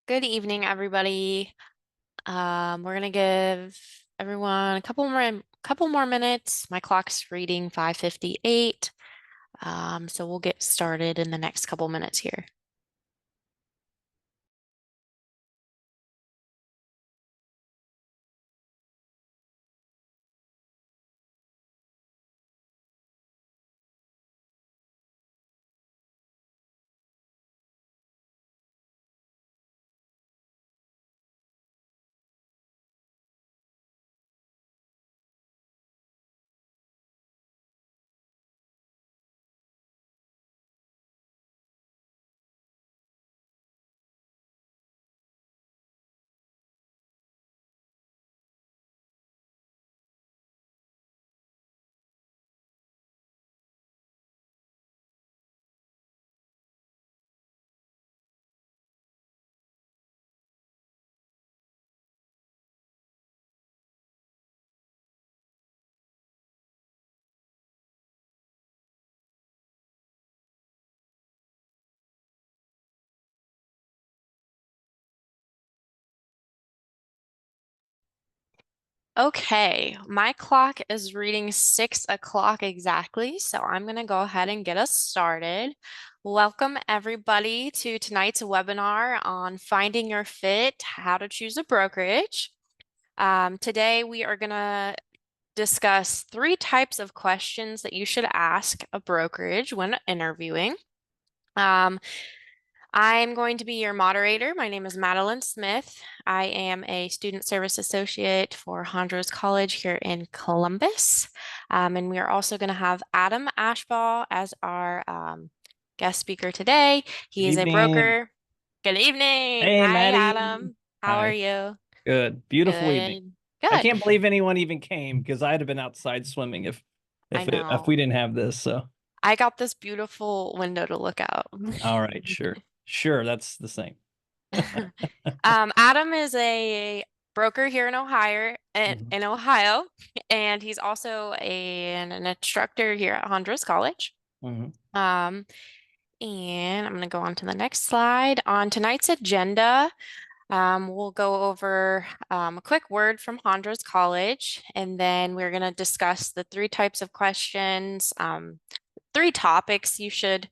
Good evening, everybody. We're gonna give everyone a couple more minutes. My clock's reading 5:58. So we'll get started in the next couple minutes here. Okay, my clock is reading 6 o'clock exactly, so I'm gonna go ahead and get us started. Welcome everybody to tonight's webinar on finding your fit, how to choose a brokerage. Today we are gonna discuss 3 types of questions that you should ask a brokerage when interviewing. Um, I'm going to be your moderator. My name is Madeline Smith. I am a student service associate for Hondros College here in Columbus. And we are also going to have Adam Ashba as our guest speaker today. Good He is a evening. broker. Good evening. Hey, Hi, Maddie. Adam. How are Hi. you? Good. Beautiful evening. Good. I Good. can't believe anyone even came because I'd have been outside swimming I if know. we didn't have this. So, I got this beautiful window to look out. all right, sure. Sure, that's the same. Adam is a broker here in Ohio, Mhm. and he's also an instructor here at Hondros College. Mhm. Um, and I'm going to go on to the next slide. On tonight's agenda, we'll go over a quick word from Hondros College, and then we're going to discuss the 3 types of questions, 3 topics you should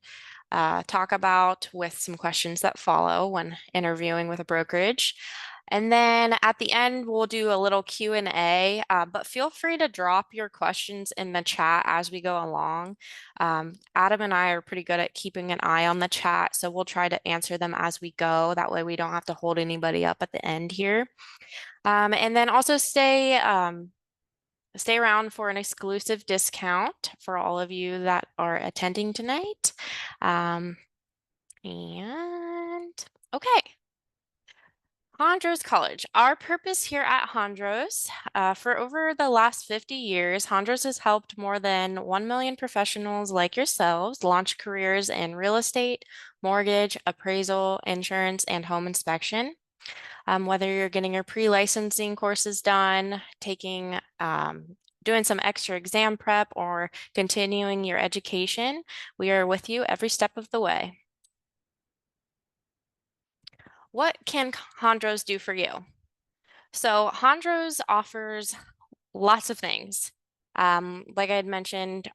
talk about with some questions that follow when interviewing with a brokerage. And then at the end, we'll do a little Q&A, but feel free to drop your questions in the chat as we go along. Adam and I are pretty good at keeping an eye on the chat, so we'll try to answer them as we go. That way we don't have to hold anybody up at the end here. And then also stay around for an exclusive discount for all of you that are attending tonight. Um, and okay, Hondros College. Our purpose here at Hondros, for over the last 50 years, Hondros has helped more than 1 million professionals like yourselves launch careers in real estate, mortgage, appraisal, insurance, and home inspection. Whether you're getting your pre-licensing courses done, doing some extra exam prep, or continuing your education, we are with you every step of the way. What can Hondros do for you? So Hondros offers lots of things. Like I had mentioned,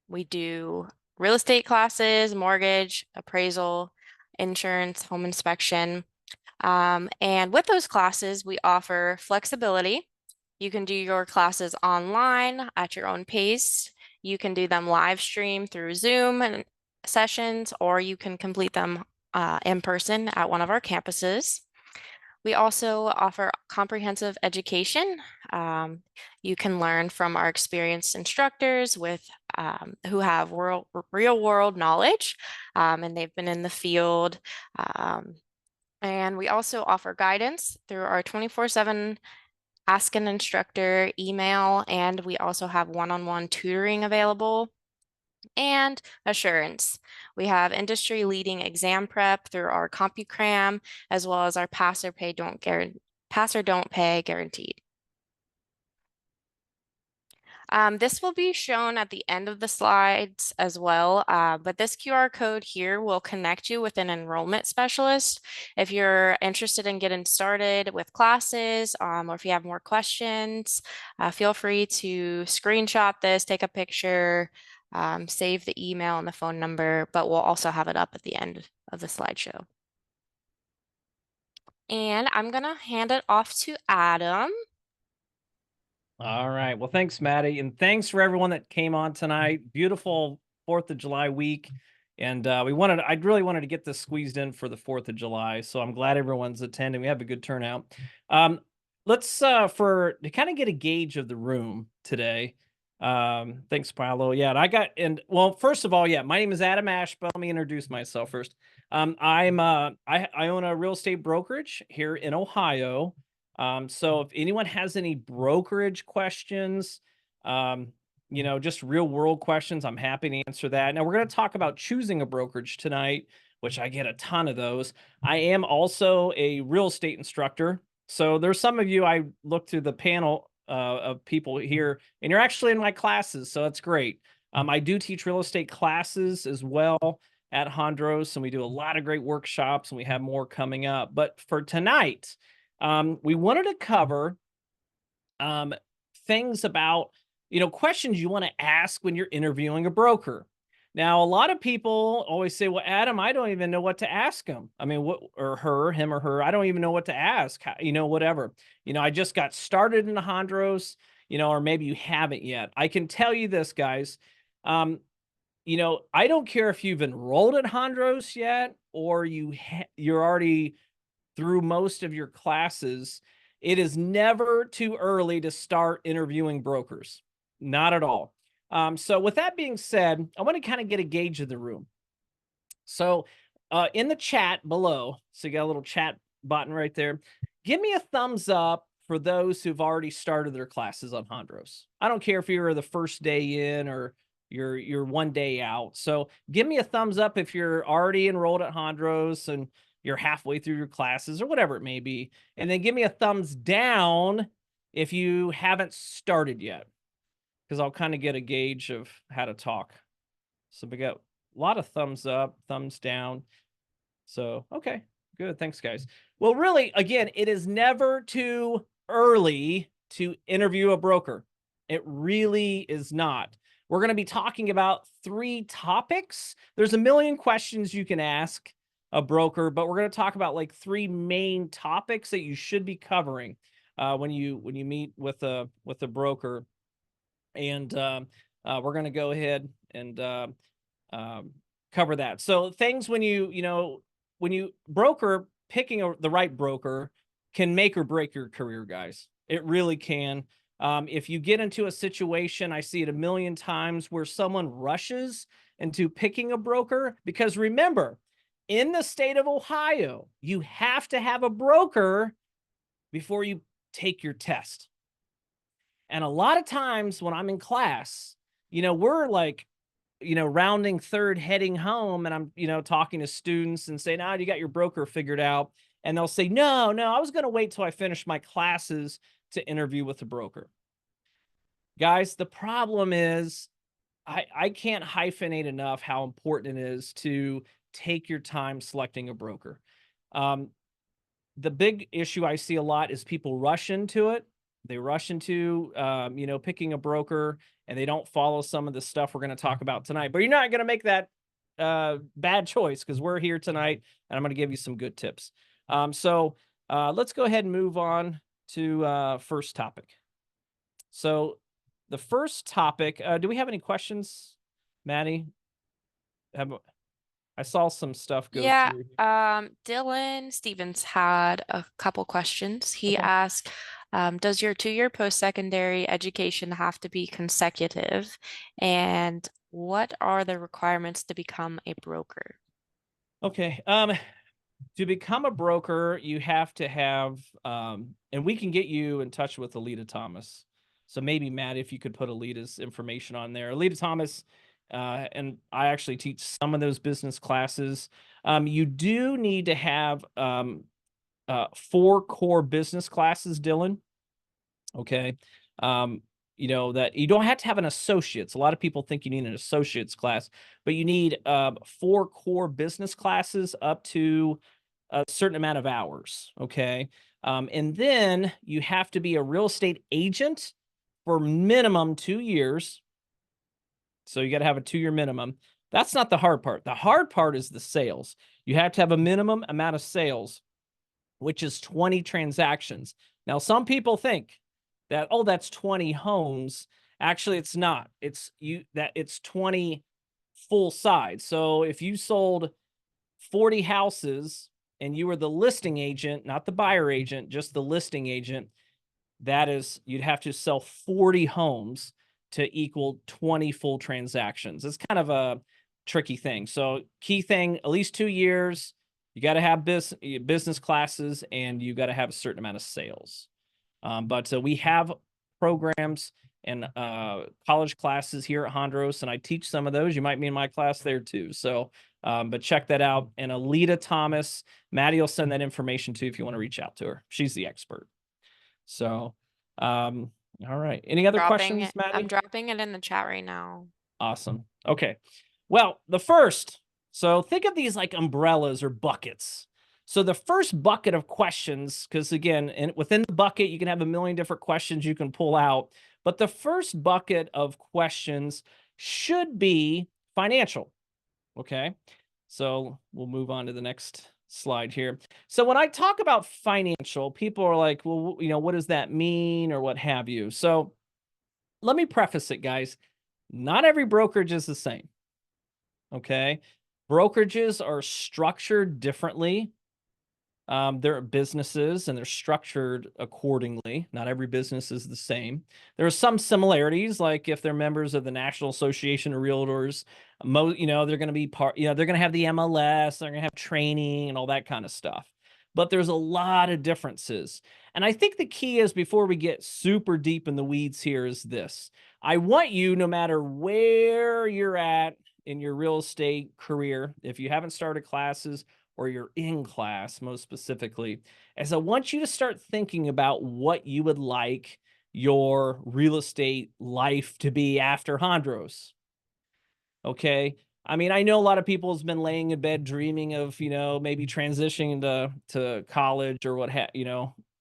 we do real estate classes, mortgage, appraisal, insurance, home inspection. And with those classes, we offer flexibility. You can do your classes online at your own pace. You can do them live stream through Zoom and sessions, or you can complete them in person at one of our campuses. We also offer comprehensive education. Um, you can learn from our experienced instructors who have real world knowledge, and they've been in the field. Um, and we also offer guidance through our 24/7 Ask an Instructor email, and we also have one-on-one tutoring available. And assurance. We have industry leading exam prep through our CompuCram, as well as our pass or don't pay guaranteed. This will be shown at the end of the slides as well, but this QR code here will connect you with an enrollment specialist. If you're interested in getting started with classes, or if you have more questions, feel free to screenshot this, take a picture, save the email and the phone number, but we'll also have it up at the end of the slideshow. And I'm going to hand it off to Adam. All right. Well, thanks, Maddie. And thanks for everyone that came on tonight. Beautiful 4th of July week. And I really wanted to get this squeezed in for the 4th of July. So I'm glad everyone's attending. We have a good turnout. Let's to kind of get a gauge of the room today. Thanks, Paolo. Yeah, well, first of all, yeah, my name is Adam Ashba. Let me introduce myself first. I own a real estate brokerage here in Ohio. So if anyone has any brokerage questions, just real world questions, I'm happy to answer that. Now we're going to talk about choosing a brokerage tonight, which I get a ton of those. I am also a real estate instructor. So there's some of you, I look through the panel of people here, and you're actually in my classes. So that's great. I do teach real estate classes as well at Hondros, and we do a lot of great workshops, and we have more coming up. But for tonight, we wanted to cover things about, questions you want to ask when you're interviewing a broker. Now, a lot of people always say, well, Adam, I don't even know what to ask him. I mean, him or her, I don't even know what to ask, whatever. I just got started in the Hondros, or maybe you haven't yet. I can tell you this, guys. I don't care if you've enrolled at Hondros yet, or you're already through most of your classes. It is never too early to start interviewing brokers. Not at all. So with that being said, I want to kind of get a gauge of the room. So in the chat below, so you got a little chat button right there. Give me a thumbs up for those who've already started their classes on Hondros. I don't care if you're the first day in or you're one day out. So give me a thumbs up if you're already enrolled at Hondros and you're halfway through your classes or whatever it may be. And then give me a thumbs down if you haven't started yet, because I'll kind of get a gauge of how to talk. So we got a lot of thumbs up, thumbs down. So, okay, good. Thanks, guys. Well, really, again, it is never too early to interview a broker. It really is not. We're going to be talking about 3 topics. There's a million questions you can ask a broker, but we're going to talk about like 3 main topics that you should be covering when you meet with a broker. And we're going to go ahead and cover that. So things when you broker, picking the right broker can make or break your career, guys. It really can. If you get into a situation, I see it a million times, where someone rushes into picking a broker, because remember, in the state of Ohio, you have to have a broker before you take your test. And a lot of times when I'm in class, we're like, rounding third, heading home, and I'm, talking to students and saying, "Oh, you got your broker figured out?" And they'll say, no, I was going to wait till I finished my classes to interview with a broker. Guys, the problem is I can't hyphenate enough how important it is to take your time selecting a broker. The big issue I see a lot is people rush into it. They rush into, picking a broker, and they don't follow some of the stuff we're going to talk about tonight. But you're not going to make that bad choice, because we're here tonight, and I'm going to give you some good tips. So let's go ahead and move on to first topic. So the first topic, do we have any questions, Maddie? I saw some stuff go Yeah, through. Dylan Stevens had a couple questions. He Okay. asked, does your 2-year post-secondary education have to be consecutive? And what are the requirements to become a broker? Okay. To become a broker, you have to have, and we can get you in touch with Alita Thomas. So maybe, Matt, if you could put Alita's information on there. Alita Thomas, and I actually teach some of those business classes. You do need to have 4 core business classes, Dylan. Okay. you know, that you don't have to have an associate's. A lot of people think you need an associate's class, but you need 4 core business classes up to a certain amount of hours. Okay. And then you have to be a real estate agent for minimum 2 years. So you got to have a 2-year minimum. That's not the hard part. The hard part is the sales. You have to have a minimum amount of sales, which is 20 transactions. Now, some people think that, oh, that's 20 homes. Actually, it's not. It's 20 full sides. So if you sold 40 houses and you were the listing agent, not the buyer agent, just the listing agent, that is, you'd have to sell 40 homes to equal 20 full transactions. It's kind of a tricky thing. So key thing, at least 2 years, you got to have business classes, and you got to have a certain amount of sales. But we have programs and college classes here at Hondros, and I teach some of those. You might be in my class there too. So, but check that out. And Alita Thomas, Maddie will send that information to you if you want to reach out to her. She's the expert. So, all right. Any other questions, I'm Maddie? dropping it in the chat right now. Awesome. Okay. Well, so think of these like umbrellas or buckets. So the first bucket of questions, because again, within the bucket, you can have a million different questions you can pull out. But the first bucket of questions should be financial. Okay. So we'll move on to the next slide here. So when I talk about financial, people are like, well, you know, what does that mean or what have you? So let me preface it, guys. Not every brokerage is the same. Okay. Brokerages are structured differently. They're businesses and they're structured accordingly. Not every business is the same. There are some similarities, like if they're members of the National Association of Realtors, you know, they're going to be they're going to have the MLS, they're going to have training and all that kind of stuff. But there's a lot of differences. And I think the key is, before we get super deep in the weeds here, is this. I want you, no matter where you're at in your real estate career, if you haven't started classes, or you're in class most specifically, as I want you to start thinking about what you would like your real estate life to be after Hondros. Okay. I mean, I know a lot of people has been laying in bed dreaming of, you know, maybe transitioning to college or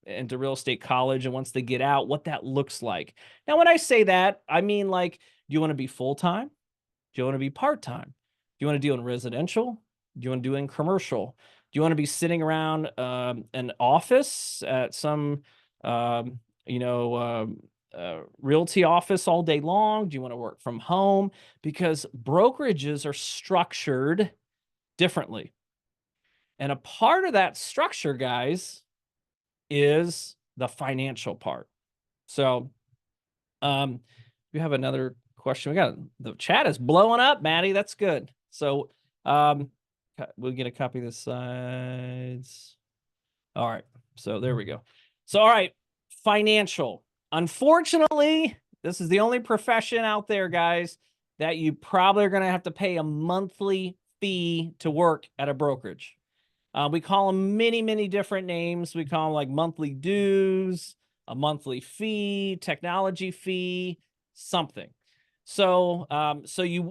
into real estate college. And once they get out, what that looks like. Now, when I say that, I mean, like, do you want to be full-time? Do you want to be part-time? Do you want to do in residential? Do you want to do in commercial? Do you want to be sitting around an office at some, Realty office all day long? Do you want to work from home? Because brokerages are structured differently. And a part of that structure, guys, is the financial part. So, we have another question. The chat is blowing up, Maddie. That's good. So, we'll get a copy of the slides. All right. So there we go. So, all right. Financial. Unfortunately, this is the only profession out there, guys, that you probably are going to have to pay a monthly fee to work at a brokerage. We call them many, many different names. We call them like monthly dues, a monthly fee, technology fee, something. So,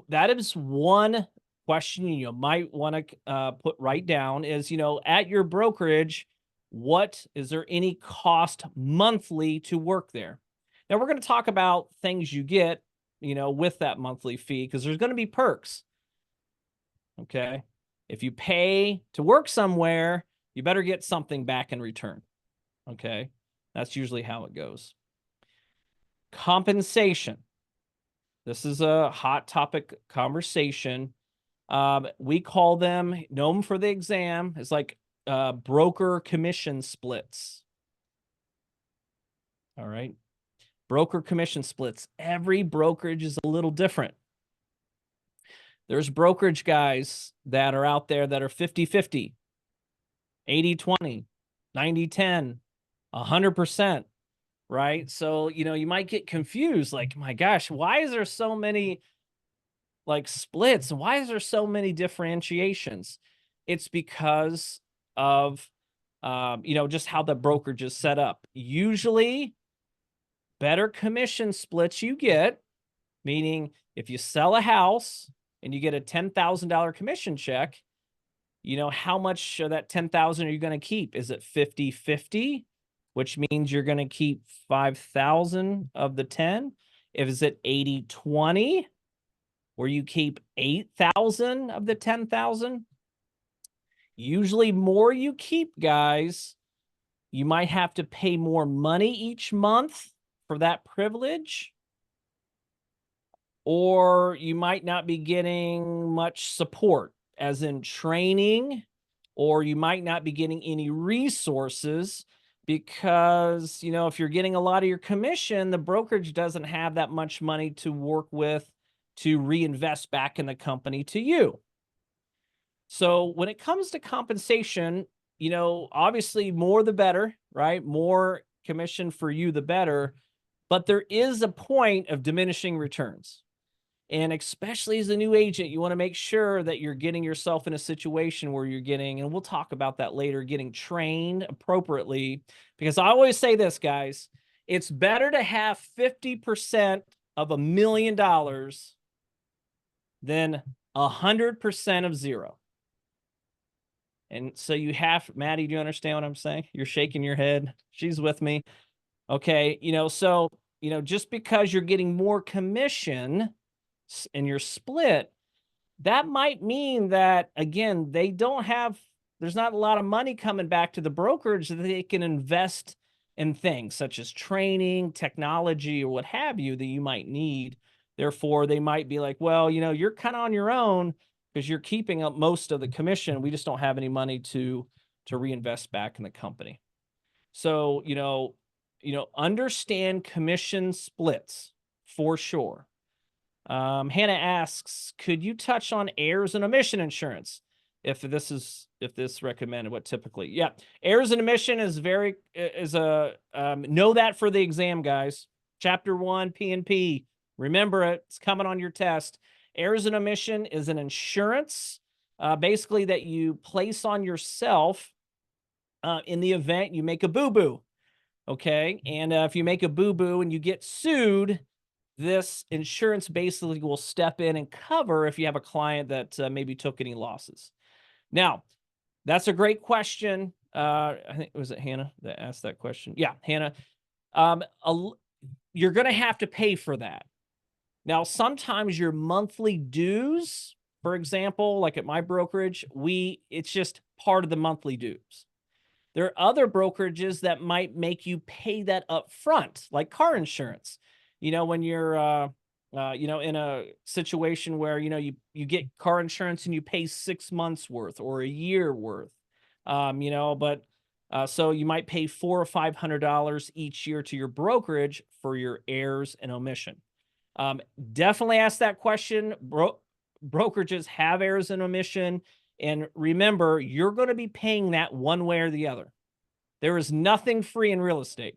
that is one question you might want to put right down is, at your brokerage, is there any cost monthly to work there? Now we're going to talk about things you get, with that monthly fee, because there's going to be perks. Okay. If you pay to work somewhere, you better get something back in return. Okay. That's usually how it goes. Compensation. This is a hot topic conversation. We call them, know them for the exam. It's like broker commission splits. All right. Broker commission splits. Every brokerage is a little different. There's brokerage guys that are out there that are 50-50, 80-20, 90-10, 100%, right? So, you might get confused, like, my gosh, why is there so many like splits? Why is there so many differentiations? It's because of, just how the brokerage is set up. Usually better commission splits you get, meaning if you sell a house and you get a $10,000 commission check, you know, how much of that 10,000 are you going to keep? Is it 50-50, which means you're going to keep 5,000 of the 10? Is it 80-20, where you keep 8,000 of the 10,000? Usually more you keep, guys, you might have to pay more money each month for that privilege, or you might not be getting much support, as in training, or you might not be getting any resources because, you know, if you're getting a lot of your commission, the brokerage doesn't have that much money to work with to reinvest back in the company to you. So when it comes to compensation, you know, obviously more the better, right? More commission for you, the better. But there is a point of diminishing returns. And especially as a new agent, you want to make sure that you're getting yourself in a situation where you're getting, and we'll talk about that later, getting trained appropriately. Because I always say this, guys, it's better to have 50% of $1 million than 100% of zero. And so you have, Maddie, do you understand what I'm saying? You're shaking your head. She's with me. Okay. You know, so, you know, just because you're getting more commission in your split, that might mean that, again, they don't have, there's not a lot of money coming back to the brokerage that they can invest in things such as training, technology, or what have you that you might need. Therefore, they might be like, well, you know, you're kind of on your own because you're keeping up most of the commission. We just don't have any money to reinvest back in the company. So, understand commission splits for sure. Hannah asks, could you touch on errors and omission insurance? If this recommended, what typically? Yeah, errors and omission is know that for the exam, guys. Chapter 1, P&P. Remember it. It's coming on your test. Errors and omission is an insurance, basically that you place on yourself in the event you make a boo-boo. Okay, and if you make a boo-boo and you get sued, this insurance basically will step in and cover if you have a client that maybe took any losses. Now, that's a great question. I think, was it Hannah that asked that question? Yeah, Hannah. You're going to have to pay for that. Now, sometimes your monthly dues, for example, like at my brokerage, it's just part of the monthly dues. There are other brokerages that might make you pay that up front, like car insurance. You know, when you're, in a situation where, you get car insurance and you pay 6 months worth or a year worth, so you might pay $400 or $500 each year to your brokerage for your errors and omission. Definitely ask that question. Brokerages have errors and omission. And remember, you're going to be paying that one way or the other. There is nothing free in real estate.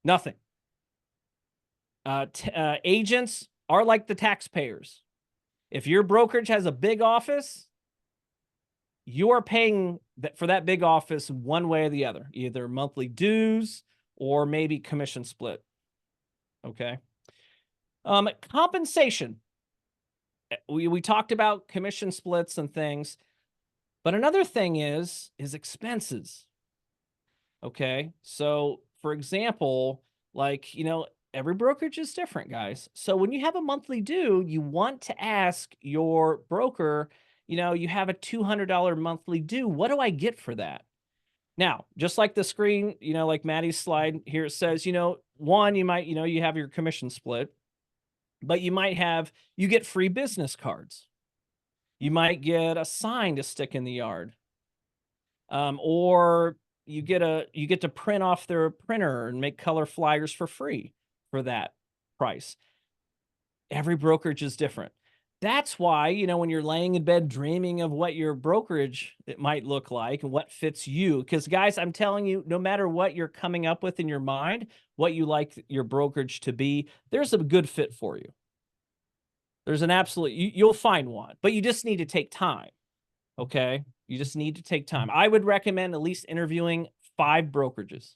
Nothing. Agents are like the taxpayers. If your brokerage has a big office, you are paying for that big office one way or the other, either monthly dues or maybe commission split. Okay. Compensation. We talked about commission splits and things. But another thing is expenses. Okay. So for example, every brokerage is different, guys. So when you have a monthly due, you want to ask your broker, you have a $200 monthly due. What do I get for that? Now, just like the screen, like Maddie's slide here, it says, one, you might, you have your commission split, but you get free business cards. You might get a sign to stick in the yard. Or you get to print off their printer and make color flyers for free for that price. Every brokerage is different. That's why, when you're laying in bed dreaming of what your brokerage it might look like and what fits you, because guys, I'm telling you, no matter what you're coming up with in your mind, what you like your brokerage to be, there's a good fit for you. There's an absolute, you'll find one, but you just need to take time. Okay. You just need to take time. I would recommend at least interviewing 5 brokerages.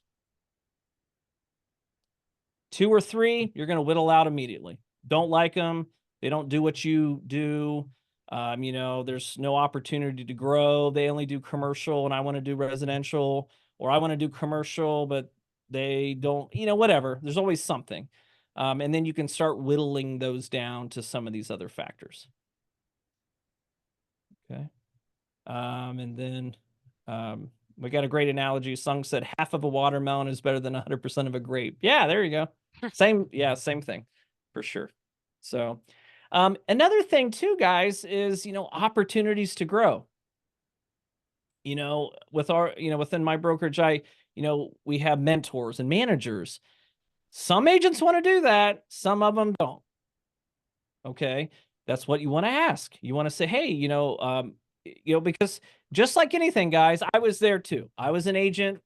2 or 3, you're going to whittle out immediately. Don't like them. They don't do what you do. There's no opportunity to grow. They only do commercial and I want to do residential, or I want to do commercial, but they don't, whatever. There's always something. And then you can start whittling those down to some of these other factors. Okay. And then we got a great analogy. Sung said half of a watermelon is better than 100% of a grape. Yeah, there you go. Same thing for sure. So another thing too, guys, is, opportunities to grow. With our, within my brokerage, we have mentors and managers. Some agents want to do that. Some of them don't. Okay. That's what you want to ask. You want to say, hey, because just like anything, guys, I was there too. I was an agent.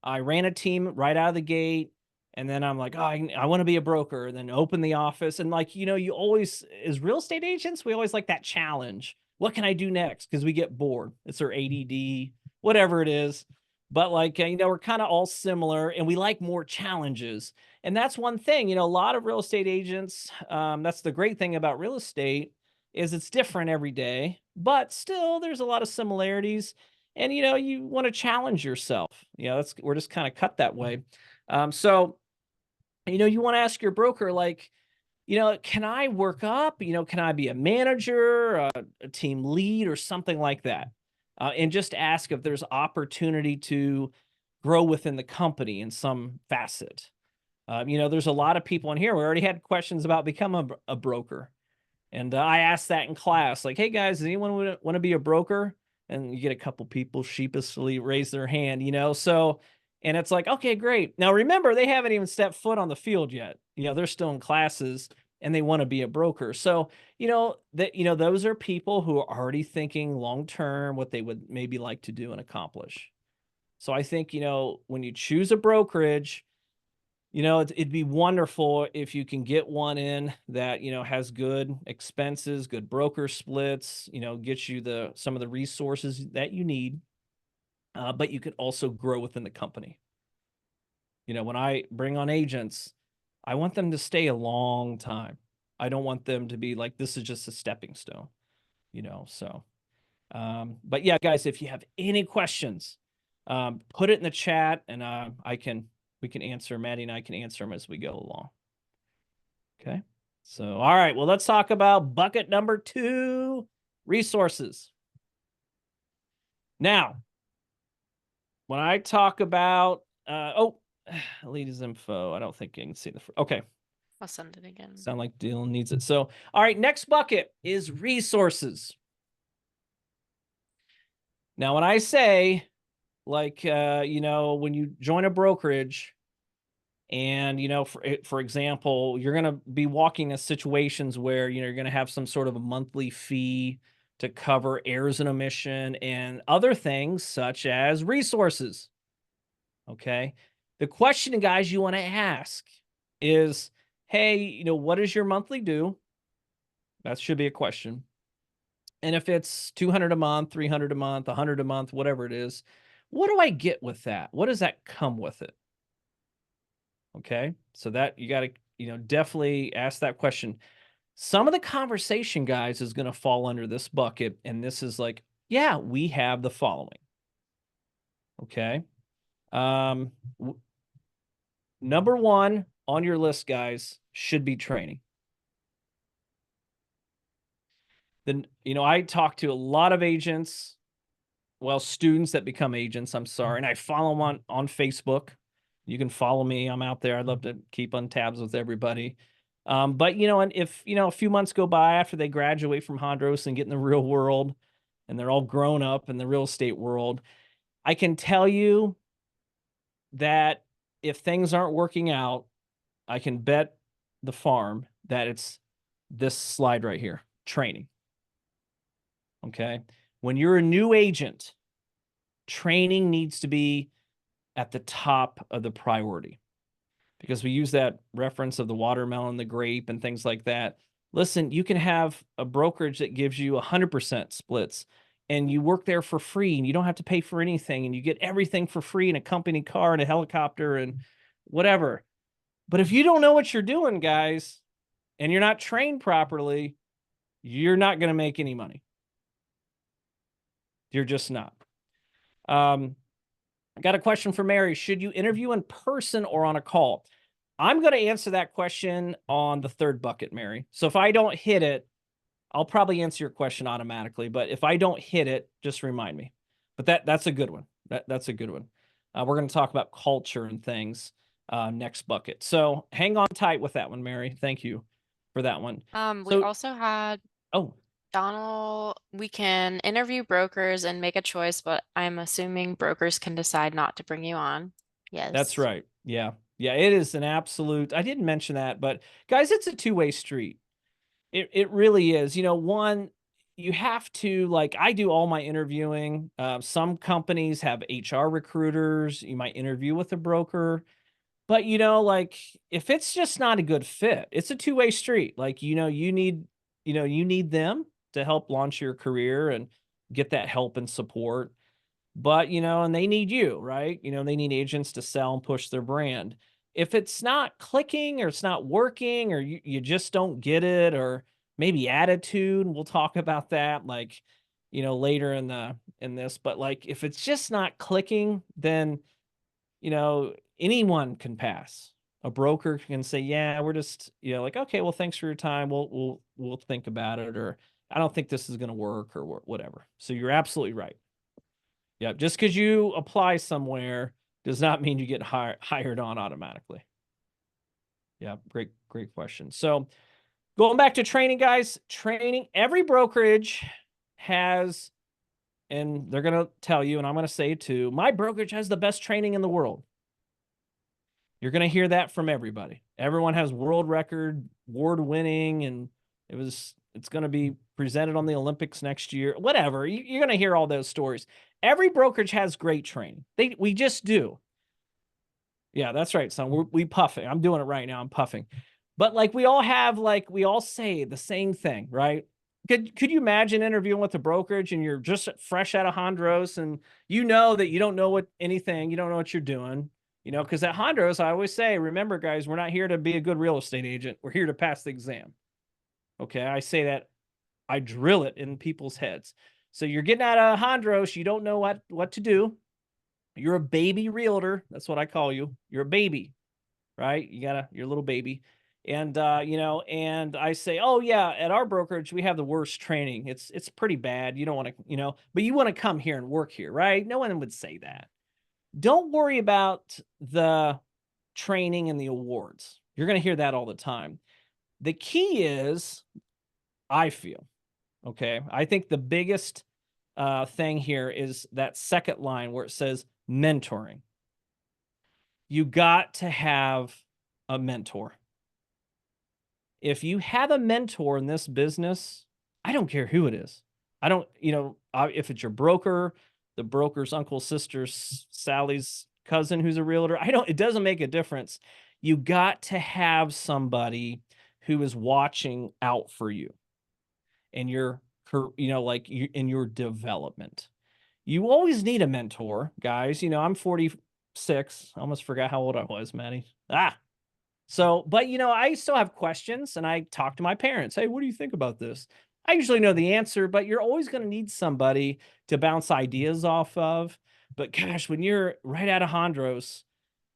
I ran a team right out of the gate. And then I'm like, oh, I want to be a broker, and then open the office. And like, you always, as real estate agents, we always like that challenge. What can I do next? Because we get bored. It's our ADD, whatever it is. But like, we're kind of all similar and we like more challenges. And that's one thing, a lot of real estate agents, that's the great thing about real estate, is it's different every day, but still there's a lot of similarities. And, you want to challenge yourself. We're just kind of cut that way. So you want to ask your broker, like, can I work up? Can I be a manager, a team lead, or something like that? And just ask if there's opportunity to grow within the company in some facet. There's a lot of people in here. We already had questions about becoming a broker. And I asked that in class, like, hey guys, does anyone want to be a broker? And you get a couple people sheepishly raise their hand, so, and it's like, okay, great. Now remember, they haven't even stepped foot on the field yet. They're still in classes and they want to be a broker. So, those are people who are already thinking long-term, what they would maybe like to do and accomplish. So I think, when you choose a brokerage, it'd be wonderful if you can get one in that, has good expenses, good broker splits, gets you some of the resources that you need, but you could also grow within the company. When I bring on agents, I want them to stay a long time. I don't want them to be like, this is just a stepping stone, so. But yeah, guys, if you have any questions, put it in the chat and we can answer, Maddie and I can answer them as we go along. Okay. So, all right, well, let's talk about bucket number 2, resources. Now, when I talk about, lead's info, I don't think you can see okay. I'll send it again. Sound like Dylan needs it. So, all right, next bucket is resources. Now, when I say, like, when you join a brokerage and, for example, you're going to be walking in situations where, you're going to have some sort of a monthly fee to cover errors and omission and other things such as resources. Okay. The question, guys, you want to ask is, hey, what is your monthly due? That should be a question. And if it's 200 a month, 300 a month, 100 a month, whatever it is, what do I get with that? What does that come with it? Okay. So that you got to, definitely ask that question. Some of the conversation, guys, is going to fall under this bucket. And this is like, yeah, we have the following. Okay. Number 1 on your list, guys, should be training. Then, I talk to a lot of agents, students that become agents, I'm sorry, and I follow them on Facebook. You can follow me. I'm out there. I'd love to keep on tabs with everybody. But, and if, a few months go by after they graduate from Hondros and get in the real world and they're all grown up in the real estate world, I can tell you that if things aren't working out, I can bet the farm that it's this slide right here, training. Okay. When you're a new agent, training needs to be at the top of the priority, because we use that reference of the watermelon, the grape, and things like that. Listen, you can have a brokerage that gives you 100% splits and you work there for free and you don't have to pay for anything and you get everything for free in a company car and a helicopter and whatever. But if you don't know what you're doing, guys, and you're not trained properly, you're not going to make any money. You're just not. I got a question for Mary. Should you interview in person or on a call? I'm going to answer that question on the third bucket, Mary. So if I don't hit it, I'll probably answer your question automatically. But if I don't hit it, just remind me. But that's a good one. That's a good one. We're going to talk about culture and things next bucket. So hang on tight with that one, Mary. Thank you for that one. We So, also had oh, Donald, we can interview brokers and make a choice, but I'm assuming brokers can decide not to bring you on. that's Yes. right. Yeah. Yeah, it is an absolute. I didn't mention that, but guys, it's a two-way street. It really is. One, you have to, like, I do all my interviewing. Some companies have HR recruiters. You might interview with a broker, but like, if it's just not a good fit, it's a two-way street. Like, you need them to help launch your career and get that help and support. But, and they need you, right? They need agents to sell and push their brand. If it's not clicking or it's not working or you just don't get it, or maybe attitude, we'll talk about that like, later in this, but like if it's just not clicking, then, anyone can pass. A broker can say, "Yeah, we're just, like, okay, well, thanks for your time. We'll think about it," or "I don't think this is going to work," or whatever. So you're absolutely right. Yeah, just because you apply somewhere does not mean you get hired on automatically. Yeah, great question. So going back to training, guys, training, every brokerage has, and they're going to tell you, and I'm going to say it too, my brokerage has the best training in the world. You're going to hear that from everybody. Everyone has world record, award winning, and it's going to be presented on the Olympics next year. Whatever. You're going to hear all those stories. Every brokerage has great training. We just do. Yeah, that's right, son. We puffing. I'm doing it right now. I'm puffing. But like we all say the same thing, right? Could you imagine interviewing with a brokerage and you're just fresh out of Hondros and you know that you don't know anything, you don't know what you're doing, because at Hondros, I always say, remember, guys, we're not here to be a good real estate agent. We're here to pass the exam. Okay. I say that, I drill it in people's heads. So you're getting out of Hondros, you don't know what to do. You're a baby realtor. That's what I call you. You're a baby, right? You're a little baby. And, and I say, oh yeah, at our brokerage, we have the worst training. It's pretty bad. You don't want to, but you want to come here and work here, right? No one would say that. Don't worry about the training and the awards. You're going to hear that all the time. The key is, I feel, okay, I think the biggest thing here is that second line where it says mentoring. You got to have a mentor. If you have a mentor in this business, I don't care who it is. I don't, if it's your broker, the broker's uncle, sister, Sally's cousin who's a realtor, it doesn't make a difference. You got to have somebody who is watching out for you and in your development. You always need a mentor, guys. I'm 46. I almost forgot how old I was, Maddie. So, but I still have questions and I talk to my parents. Hey, what do you think about this? I usually know the answer, but you're always going to need somebody to bounce ideas off of. But gosh, when you're right out of Hondros,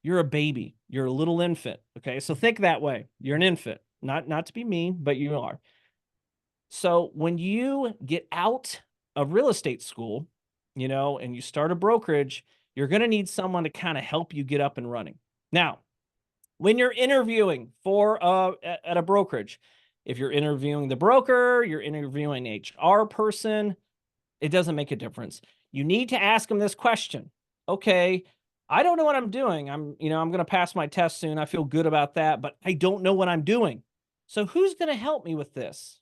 you're a baby. You're a little infant. Okay. So think that way. You're an infant. Not to be mean, but you are. So when you get out of real estate school, and you start a brokerage, you're going to need someone to kind of help you get up and running. Now, when you're interviewing at a brokerage, if you're interviewing the broker, you're interviewing an HR person, it doesn't make a difference. You need to ask them this question. Okay, I don't know what I'm doing. I'm going to pass my test soon. I feel good about that, but I don't know what I'm doing. So who's going to help me with this?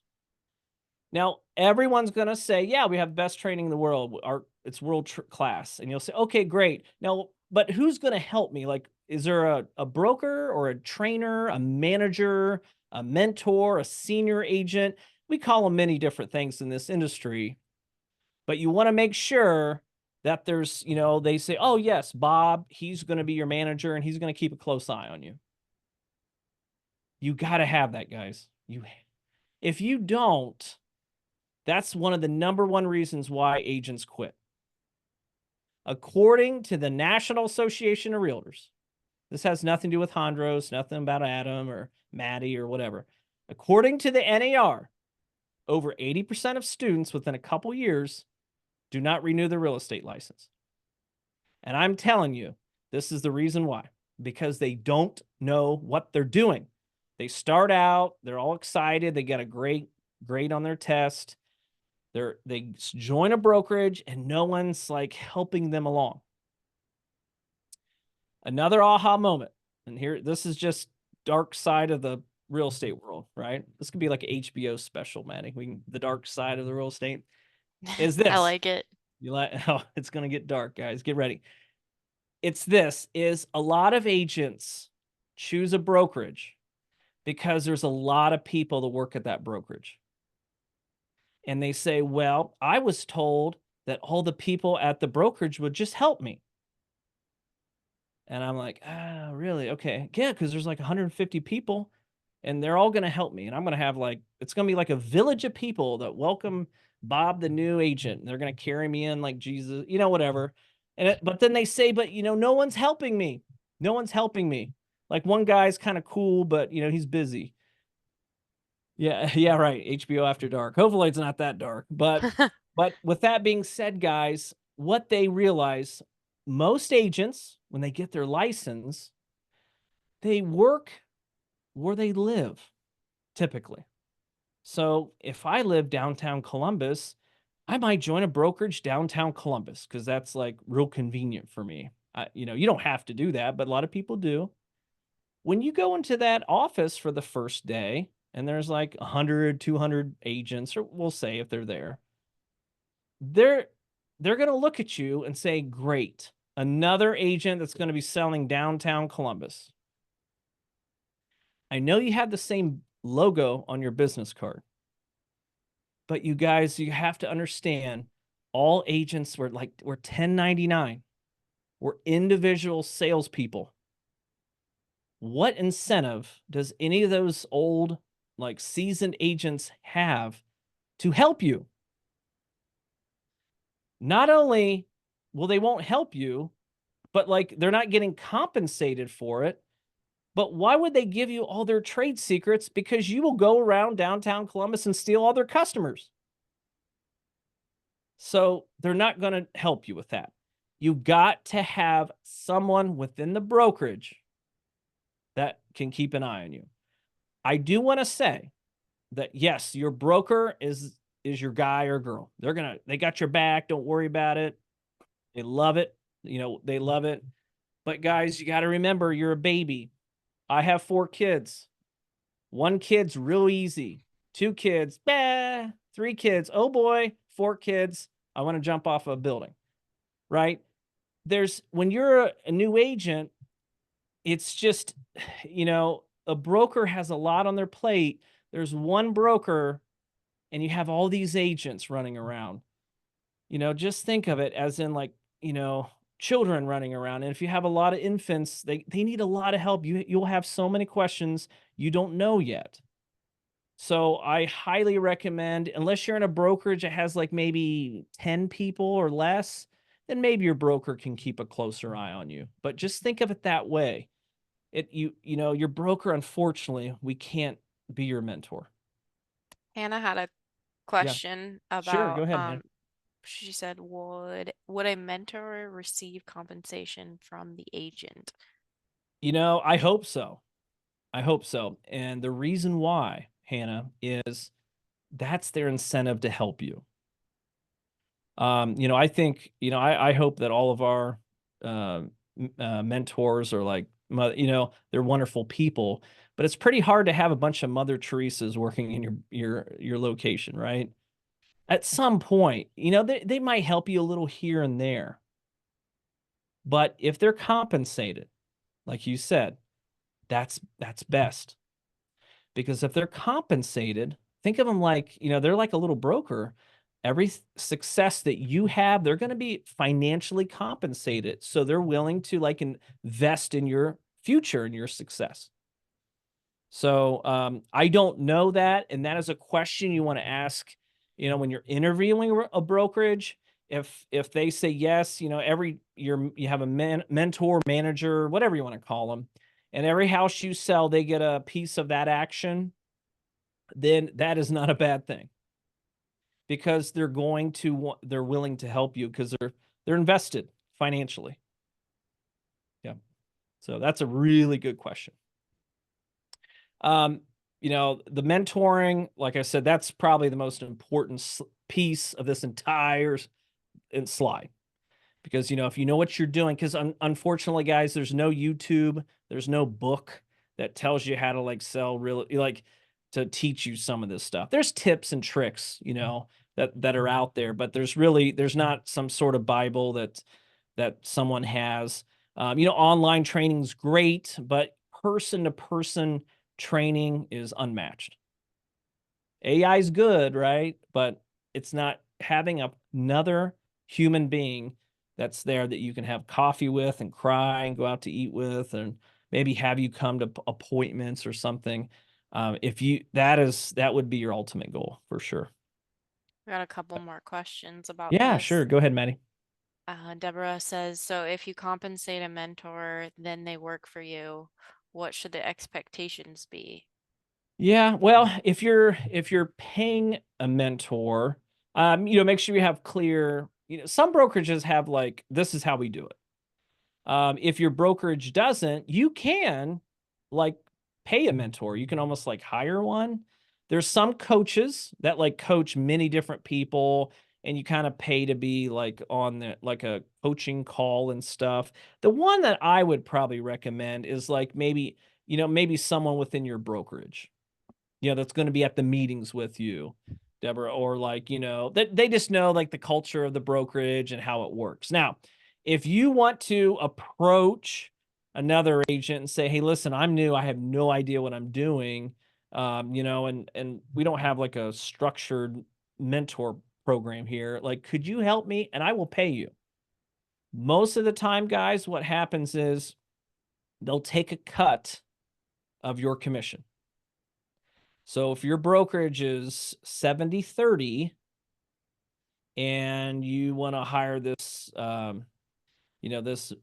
Now, everyone's going to say, yeah, we have the best training in the world. It's world class. And you'll say, okay, great. Now, but who's going to help me? Like, is there a broker or a trainer, a manager, a mentor, a senior agent? We call them many different things in this industry, but you want to make sure that there's, they say, oh yes, Bob, he's going to be your manager and he's going to keep a close eye on you. You got to have that, guys. If you don't, that's one of the #1 reasons why agents quit. According to the National Association of Realtors, this has nothing to do with Hondros, nothing about Adam or Maddie or whatever. According to the NAR, over 80% of students within a couple years do not renew their real estate license. And I'm telling you, this is the reason why. Because they don't know what they're doing. They start out, they're all excited, they get a great grade on their test. They join a brokerage and no one's like helping them along. Another aha moment. And here, this is just dark side of the real estate world, right? This could be like an HBO special, Maddie. The dark side of the real estate is I this. like it. You like, oh, it's going to get dark, guys. Get ready. It's this, is a lot of agents choose a brokerage because there's a lot of people that work at that brokerage. And they say, well, I was told that all the people at the brokerage would just help me. And I'm like, ah, really? Okay. Yeah, because there's like 150 people and they're all going to help me. And I'm going to have like, it's going to be like a village of people that welcome Bob, the new agent. They're going to carry me in like Jesus, whatever. But then they say, but no one's helping me. No one's helping me. Like one guy's kind of cool, but he's busy. Yeah, yeah, right. HBO After Dark. Hopefully it's not that dark. But with that being said, guys, what they realize, most agents, when they get their license, they work where they live, typically. So if I live downtown Columbus, I might join a brokerage downtown Columbus because that's like real convenient for me. You don't have to do that, but a lot of people do. When you go into that office for the first day and there's like 100, 200 agents, or we'll say if they're there, they're going to look at you and say, great, another agent that's going to be selling downtown Columbus. I know you have the same logo on your business card, but you guys, you have to understand all agents were 1099. We're individual salespeople. What incentive does any of those old, like seasoned agents have to help you? Not only will they won't help you, but like they're not getting compensated for it. But why would they give you all their trade secrets? Because you will go around downtown Columbus and steal all their customers. So they're not going to help you with that. You got to have someone within the brokerage that can keep an eye on you. I do want to say that yes, your broker is your guy or girl. They got your back. Don't worry about it. They love it. They love it. But guys, you got to remember you're a baby. I have 4 kids. 1 kid's real easy. 2 kids, bah. 3 kids, oh boy. 4 kids, I want to jump off a building, right? When you're a new agent, it's just, a broker has a lot on their plate. There's one broker and you have all these agents running around. Just think of it as in like, children running around. And if you have a lot of infants, they need a lot of help. You'll have so many questions you don't know yet. So I highly recommend, unless you're in a brokerage that has like maybe 10 people or less, then maybe your broker can keep a closer eye on you. But just think of it that way. Your broker, unfortunately, we can't be your mentor. Hannah had a Yeah. question Sure. Go about ahead, man. she said, would a mentor receive compensation from the agent? I hope so. I hope so. And the reason why, Hannah, is that's their incentive to help you. I think, I hope that all of our mentors are like, they're wonderful people, but it's pretty hard to have a bunch of Mother Teresa's working in your location, right? At some point, they might help you a little here and there. But if they're compensated, like you said, that's best. Because if they're compensated, think of them like, they're like a little broker. Every success that you have, they're going to be financially compensated. So they're willing to like invest in your future and your success. So I don't know that, and that is a question you want to ask. When you're interviewing a brokerage, if they say yes, you have a mentor, manager, whatever you want to call them, and every house you sell, they get a piece of that action. Then that is not a bad thing because they're willing to help you because they're invested financially. Yeah. So that's a really good question. Um, the mentoring, like I said, that's probably the most important piece of this entire slide. Because, if you know what you're doing, because unfortunately, guys, there's no YouTube, there's no book that tells you how to like sell like to teach you some of this stuff. There's tips and tricks, that are out there, but there's not some sort of Bible that someone has. Online training is great, but person to person training is unmatched. AI is good, right? But it's not having another human being that's there that you can have coffee with and cry and go out to eat with, and maybe have you come to appointments or something. If you that would be your ultimate goal for sure. We got a couple more questions about Yeah, sure. this. Go ahead, Maddie. Deborah says, so if you compensate a mentor, then they work for you. What should the expectations be? Yeah, well, if you're paying a mentor, make sure you have clear. Some brokerages have like this is how we do it. If your brokerage doesn't, you can like pay a mentor. You can almost like hire one. There's some coaches that like coach many different people, and you kind of pay to be like on the like a coaching call and stuff. The one that I would probably recommend is like maybe someone within your brokerage, that's going to be at the meetings with you, Deborah, or like, that they just know like the culture of the brokerage and how it works. Now, if you want to approach another agent and say, hey, listen, I'm new, I have no idea what I'm doing, and we don't have like a structured mentor program here. Like, could you help me? And I will pay you. Most of the time, guys, what happens is they'll take a cut of your commission. So if your brokerage is 70-30 and you want to hire this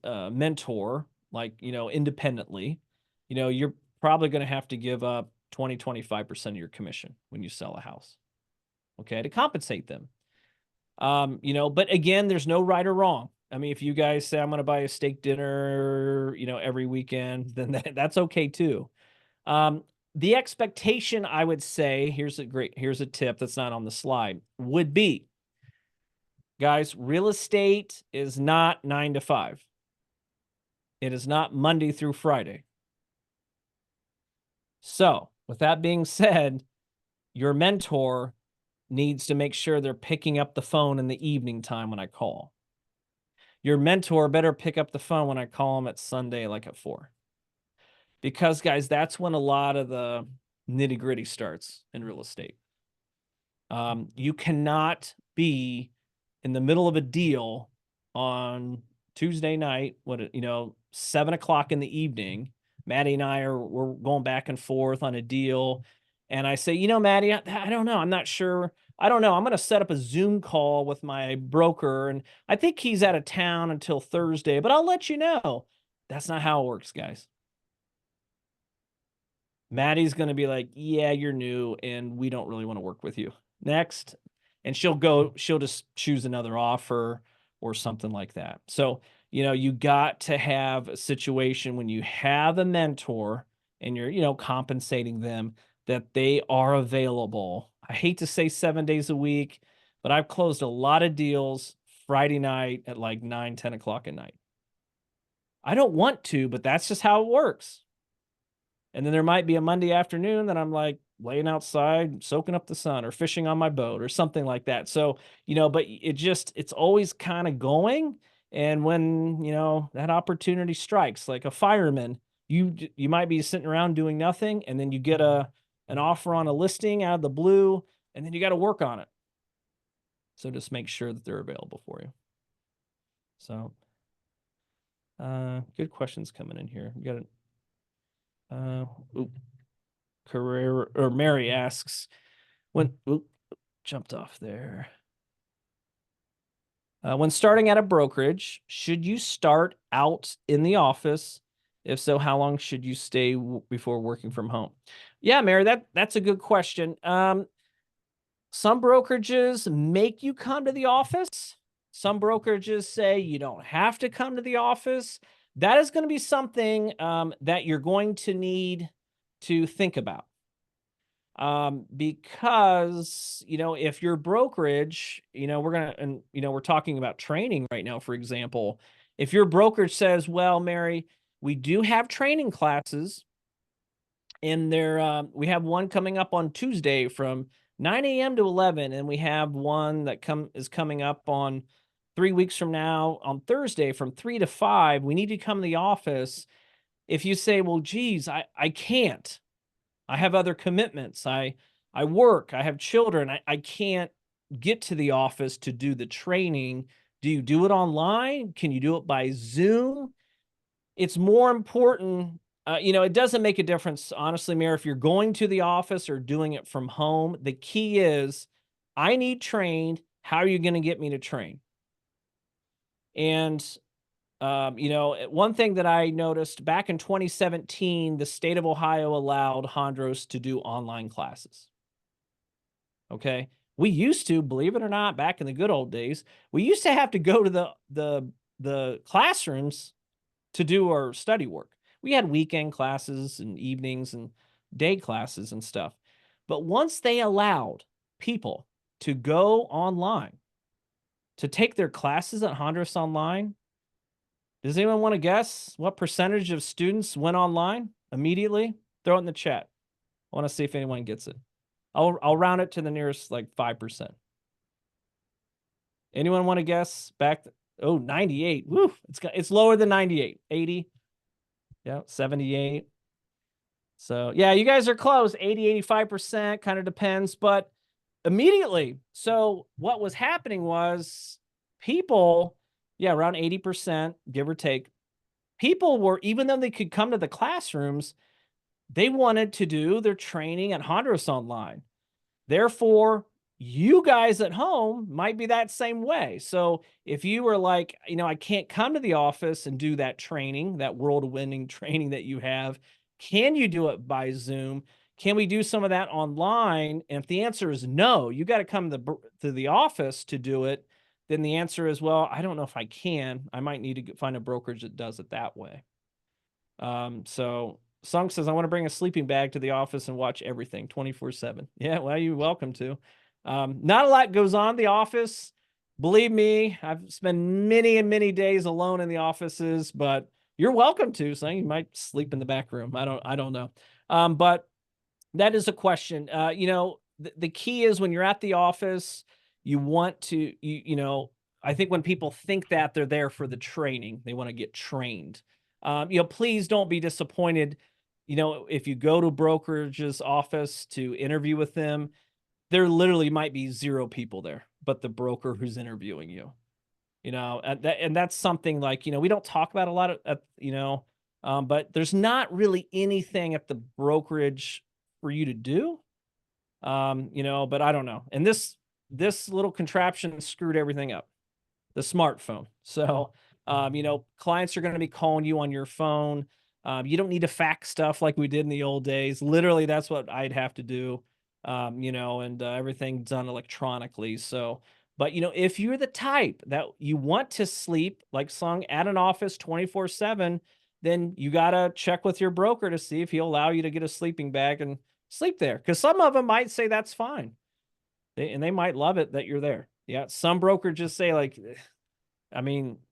mentor, like, independently, you're probably going to have to give up 20-25% of your commission when you sell a house, okay, to compensate them. But again, there's no right or wrong. I mean, if you guys say I'm going to buy a steak dinner, every weekend, then that's okay too. The expectation, I would say, here's a tip that's not on the slide, would be, guys, real estate is not 9 to 5. It is not Monday through Friday. So, with that being said, your mentor needs to make sure they're picking up the phone in the evening time when I call. Your mentor better pick up the phone when I call them at Sunday, like at 4. Because, guys, that's when a lot of the nitty gritty starts in real estate. You cannot be in the middle of a deal on Tuesday night, 7 o'clock in the evening. Maddie and we're going back and forth on a deal. And I say, Maddie, I don't know. I'm not sure. I don't know. I'm going to set up a Zoom call with my broker. And I think he's out of town until Thursday, but I'll let you know. That's not how it works, guys. Maddie's going to be like, yeah, you're new and we don't really want to work with you. Next. And she'll just choose another offer or something like that. So, you got to have a situation when you have a mentor and you're, compensating them, that they are available. I hate to say 7 days a week, but I've closed a lot of deals Friday night at like 9-10 o'clock at night. I don't want to, but that's just how it works. And then there might be a Monday afternoon that I'm like laying outside, soaking up the sun or fishing on my boat or something like that. So, but it's always kind of going. And when, that opportunity strikes, like a fireman, you might be sitting around doing nothing. And then you get an offer on a listing out of the blue, and then you got to work on it. So just make sure that they're available for you. So, good questions coming in here. We got it. Oop. Career or Mary asks, when jumped off there. When starting at a brokerage, should you start out in the office? If so, how long should you stay before working from home? Yeah, Mary, that's a good question. Some brokerages make you come to the office. Some brokerages say you don't have to come to the office. That is going to be something that you're going to need to think about. Because, if your brokerage, we're talking about training right now, for example, if your brokerage says, well, Mary, we do have training classes and we have one coming up on Tuesday from 9 a.m. to 11. And we have one that is coming up on 3 weeks from now on Thursday from 3 to 5. We need to come to the office. If you say, well, geez, I can't, I have other commitments. I work, I have children. I can't get to the office to do the training. Do you do it online? Can you do it by Zoom? It's more important. It doesn't make a difference, honestly, Mayor, if you're going to the office or doing it from home. The key is I need trained. How are you going to get me to train? And one thing that I noticed back in 2017, the state of Ohio allowed Hondros to do online classes. Okay. We used to, believe it or not, back in the good old days, we used to have to go to the classrooms to do our study work. We had weekend classes and evenings and day classes and stuff. But once they allowed people to go online to take their classes at Hondros online, does anyone want to guess what percentage of students went online immediately? Throw it in the chat. I want to see if anyone gets it. I'll round it to the nearest like 5%. Anyone want to guess back? 98. Woo! It's lower than 98. 80. Yeah, 78. So yeah, you guys are close. 80, 85%, kind of depends, but immediately. So what was happening was people, yeah, around 80%, give or take. People were, even though they could come to the classrooms, they wanted to do their training at Hondros online. Therefore, you guys at home might be that same way. So if you were like, I can't come to the office and do that training, that world-winning training that you have, can you do it by Zoom? Can we do some of that online? And if the answer is no, you got to come to the office to do it, then the answer is, well, I don't know if I can. I might need to find a brokerage that does it that way. So Sung says, I want to bring a sleeping bag to the office and watch everything 24/7. Yeah, well, you're welcome to. Not a lot goes on in the office. Believe me, I've spent many and many days alone in the offices, but you're welcome to. So you might sleep in the back room. I don't know. But that is a question. The key is when you're at the office, you want to, I think when people think that they're there for the training, they want to get trained. Please don't be disappointed. If you go to brokerage's office to interview with them, there literally might be 0 people there, but the broker who's interviewing you, and that's something like, we don't talk about a lot of, but there's not really anything at the brokerage for you to do, but I don't know. And this little contraption screwed everything up, the smartphone. So, clients are going to be calling you on your phone. You don't need to fax stuff like we did in the old days. Literally, that's what I'd have to do, and everything done electronically. So, but, if you're the type that you want to sleep, like Sung, at an office 24/7, then you got to check with your broker to see if he'll allow you to get a sleeping bag and sleep there. Because some of them might say that's fine. They might love it that you're there. Yeah, some brokerages say like,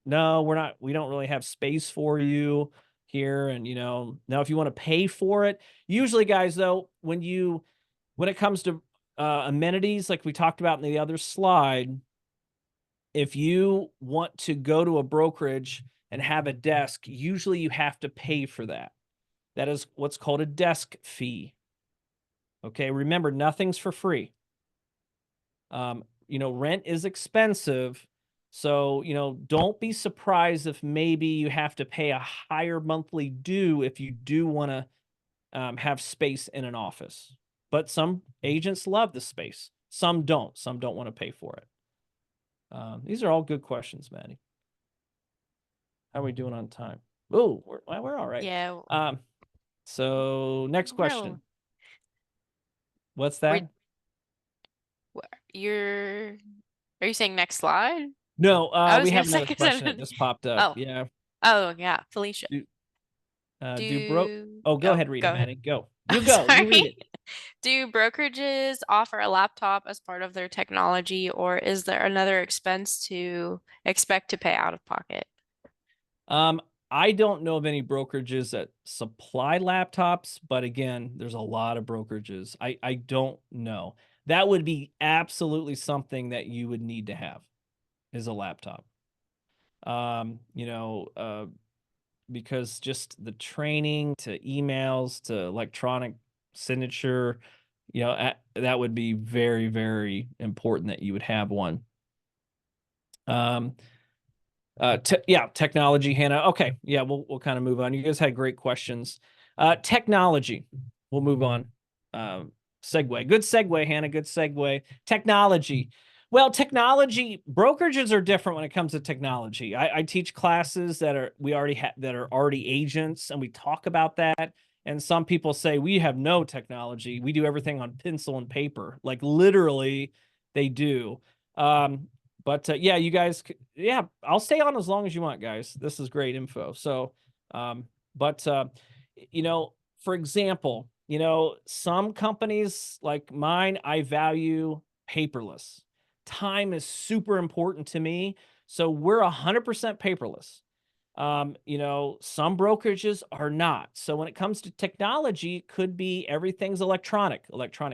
no, we don't really have space for you here. And, now if you want to pay for it, usually guys, though, when it comes to amenities, like we talked about in the other slide, if you want to go to a brokerage and have a desk, usually you have to pay for that. That is what's called a desk fee. Okay. Remember, nothing's for free. Rent is expensive. So, don't be surprised if maybe you have to pay a higher monthly due if you do want to have space in an office, but some agents love the space. Some don't. Some don't want to pay for it. These are all good questions, Maddie. How are we doing on time? Oh, we're all right. Yeah, So next we're, question. What's that? we're, you're, are you saying next slide? No, I was we gonna have say, another 'cause question that just popped up. oh, Yeah. oh yeah, Felicia. Do Do, oh, go oh, ahead, read it, go ahead. Maddie. Go. You Oh, go. You read sorry. it. Do brokerages offer a laptop as part of their technology, or is there another expense to expect to pay out of pocket? Um, I don't know of any brokerages that supply laptops, but again, there's a lot of brokerages. I don't know. That would be absolutely something that you would need to have is a laptop. You know, because just the training to emails to electronic signature, you know, that would be very, very important that you would have one. Um, yeah, technology, Hannah. Okay, yeah, we'll kind of move on. You guys had great questions. Technology. We'll move on. Segue. Good segue, Hannah. Good segue. Technology. Well, technology brokerages are different when it comes to technology. I teach classes that are we already have that are already agents, and we talk about that. And some people say we have no technology. We do everything on pencil and paper. Like literally, they do. But yeah, you guys, yeah, I'll stay on as long as you want, guys. This is great info. So, but you know, for example, you know, some companies like mine, I value paperless. Time is super important to me. So we're 100% paperless. You know, some brokerages are not. So when it comes to technology, it could be everything's electronic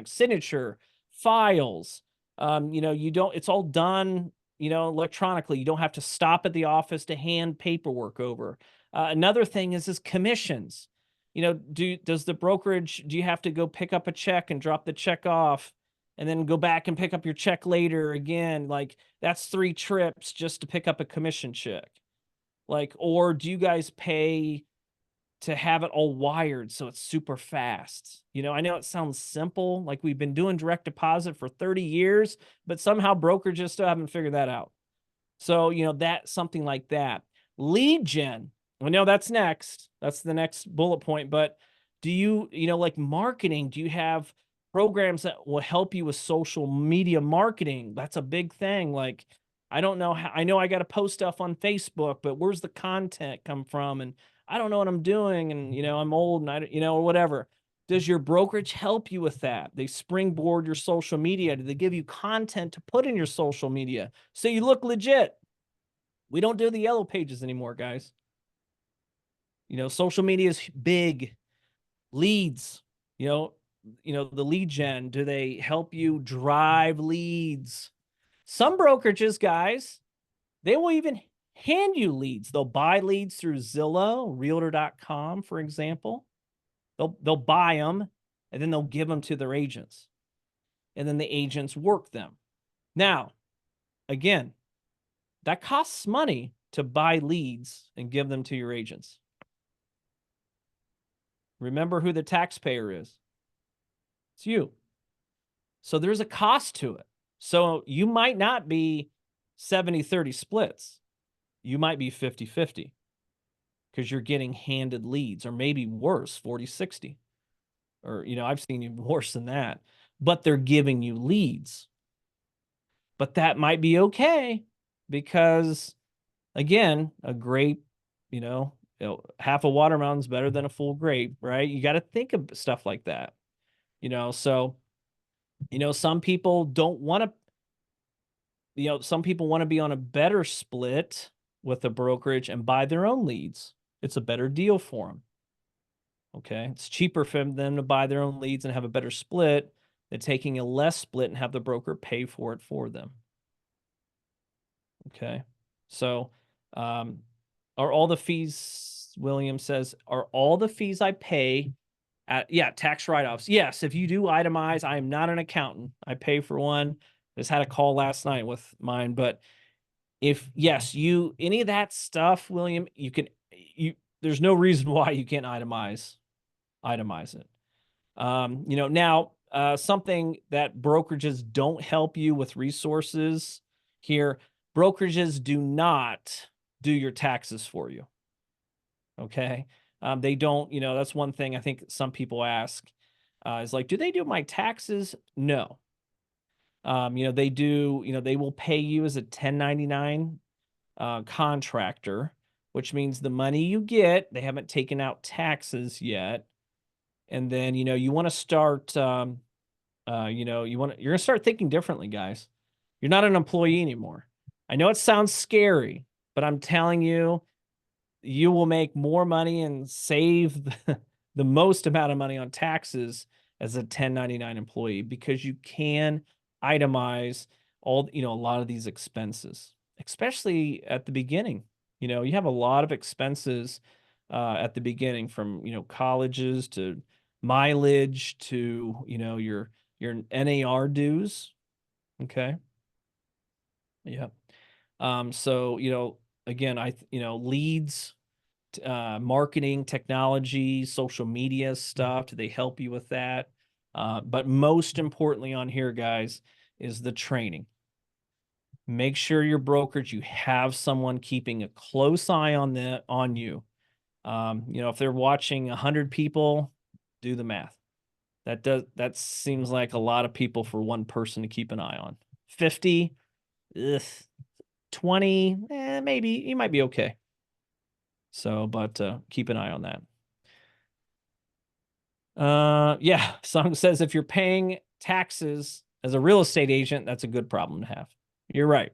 signature, files. You know, you don't, it's all done, you know, electronically. You don't have to stop at the office to hand paperwork over. Another thing is commissions. You know, does the brokerage, do you have to go pick up a check and drop the check off and then go back and pick up your check later again? Like that's 3 trips just to pick up a commission check. Like, or do you guys pay to have it all wired so it's super fast? You know, I know it sounds simple, like we've been doing direct deposit for 30 years, but somehow brokerages still haven't figured that out. So, you know, that's something like that. Lead gen. I know that's next. That's the next bullet point. But do you, you know, like marketing, do you have programs that will help you with social media marketing? That's a big thing. Like, I don't know how, I know I got to post stuff on Facebook, but where's the content come from? And I don't know what I'm doing. And, you know, I'm old and I, you know, or whatever. Does your brokerage help you with that? They springboard your social media. Do they give you content to put in your social media so you look legit? We don't do the yellow pages anymore, guys. You know, social media is big. Leads, you know, the lead gen, do they help you drive leads? Some brokerages, guys, they will even hand you leads. They'll buy leads through Zillow, Realtor.com, for example. They'll buy them and then they'll give them to their agents. And then the agents work them. Now, again, that costs money to buy leads and give them to your agents. Remember who the taxpayer is. It's you. So there's a cost to it. So you might not be 70-30 splits. You might be 50-50 because you're getting handed leads, or maybe worse, 40-60. Or, you know, I've seen even worse than that. But they're giving you leads. But that might be okay because, again, a grape, half a watermelon's better than a full grape, right? You got to think of stuff like that, so, some people don't want to, some people want to be on a better split with a brokerage and buy their own leads. It's a better deal for them. Okay. It's cheaper for them to buy their own leads and have a better split than taking a less split and have the broker pay for it for them. Okay. So, are all the fees, William says, are all the fees I pay tax write-offs? Yes. If you do itemize, I am not an accountant. I pay for one. Just had a call last night with mine, but yes, any of that stuff, William, there's no reason why you can't itemize. itemize it. Now, something that brokerages don't help you with resources here, brokerages do not do your taxes for you. Okay. They don't, that's one thing I think some people ask, is like, do they do my taxes? No. They do, they will pay you as a 1099 contractor, which means the money you get, they haven't taken out taxes yet. And then, you want to start, you're going to start thinking differently, guys. You're not an employee anymore. I know it sounds scary, but I'm telling you, you will make more money and save the most amount of money on taxes as a 1099 employee because you can itemize all, a lot of these expenses, especially at the beginning. You have a lot of expenses at the beginning from, colleges to mileage to, your NAR dues. Okay. Yeah. So, again, leads, marketing, technology, social media stuff. Do they help you with that? But most importantly on here, guys, is the training. Make sure your brokerage, you have someone keeping a close eye on you. If they're watching 100 people, do the math. That seems like a lot of people for one person to keep an eye on. 50, ugh, 20, maybe you might be okay. So, but keep an eye on that. Yeah, Song says if you're paying taxes as a real estate agent, that's a good problem to have. You're right.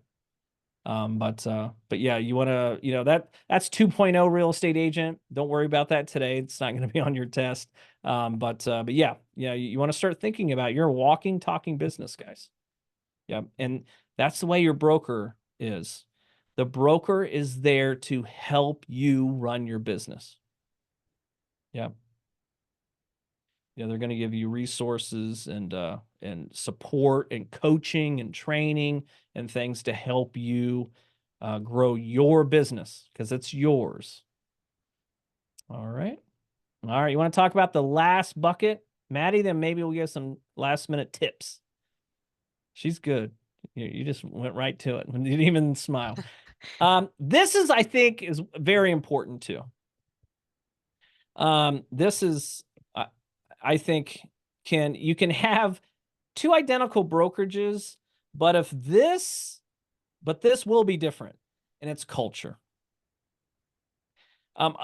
But yeah, you want to, that's 2.0 real estate agent. Don't worry about that today. It's not going to be on your test. But yeah, you want to start thinking about you're a walking, talking business, guys. Yeah. And that's the way your broker is. The broker is there to help you run your business. Yeah. They're going to give you resources and support and coaching and training and things to help you grow your business because it's yours. All right. You want to talk about the last bucket, Maddie? Then maybe we'll get some last minute tips. She's good. You just went right to it. You didn't even smile. This is, I think, is very important too. This is, I think, you can have two identical brokerages, but this will be different, and it's culture.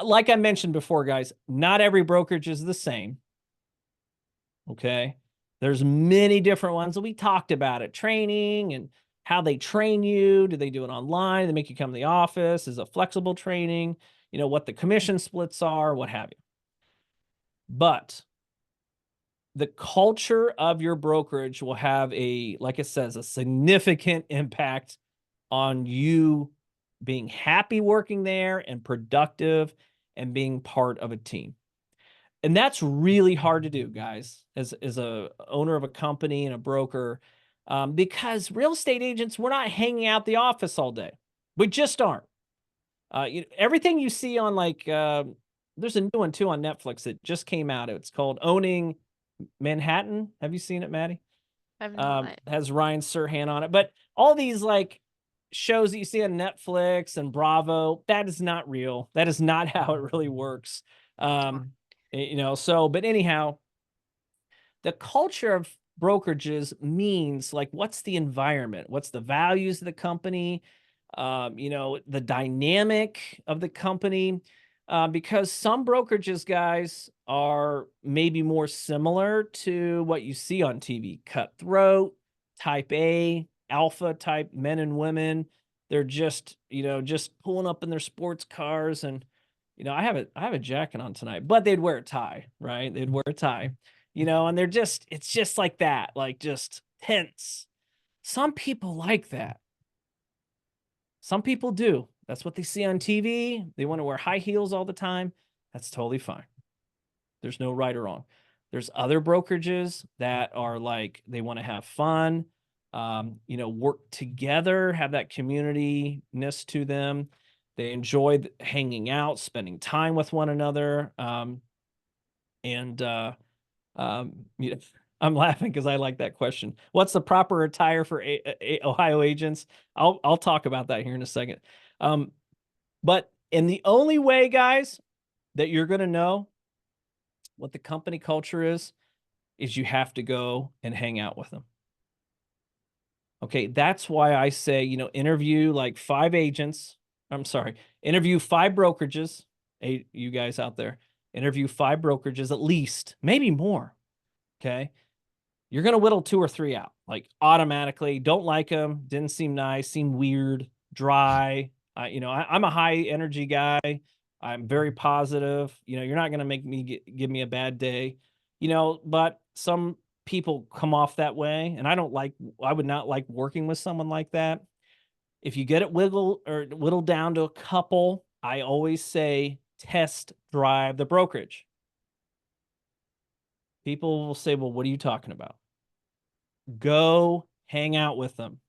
Like I mentioned before, guys, not every brokerage is the same. Okay. There's many different ones that we talked about it, training and how they train you. Do they do it online? They make you come to the office? Is it flexible training? What the commission splits are, what have you. But the culture of your brokerage will have like it says, a significant impact on you being happy working there and productive and being part of a team. And that's really hard to do, guys, as a owner of a company and a broker, because real estate agents, we're not hanging out the office all day. We just aren't. Everything you see on there's a new one too on Netflix that just came out. It's called Owning Manhattan. Have you seen it, Maddie? I've not. Has Ryan Serhant on it. But all these shows that you see on Netflix and Bravo, that is not real. That is not how it really works. But anyhow, the culture of brokerages means what's the environment? What's the values of the company? The dynamic of the company. Because some brokerages, guys, are maybe more similar to what you see on TV. Cutthroat, type A, alpha type men and women. They're just pulling up in their sports cars. And, I have a jacket on tonight, but they'd wear a tie, right? They'd wear a tie, and it's just like that, just tense. Some people like that. Some people do. That's what they see on TV. They want to wear high heels all the time. That's totally fine. There's no right or wrong. There's other brokerages that are they want to have fun, work together, have that community-ness to them. They enjoy hanging out, spending time with one another. And you know, I'm laughing because I like that question. What's the proper attire for Ohio agents? I'll talk about that here in a second. But in the only way, guys, that you're going to know what the company culture is you have to go and hang out with them. Okay, that's why I say, interview like 5 agents. I'm sorry, interview 5 brokerages. You guys out there, interview 5 brokerages at least, maybe more. Okay. You're going to whittle 2 or 3 out, like automatically. Don't like them. Didn't seem nice, seem weird, dry. I'm a high energy guy. I'm very positive. You're not going to make me give me a bad day, but some people come off that way. And I would not like working with someone like that. If you get it whittled down to a couple, I always say test drive the brokerage. People will say, well, what are you talking about? Go hang out with them.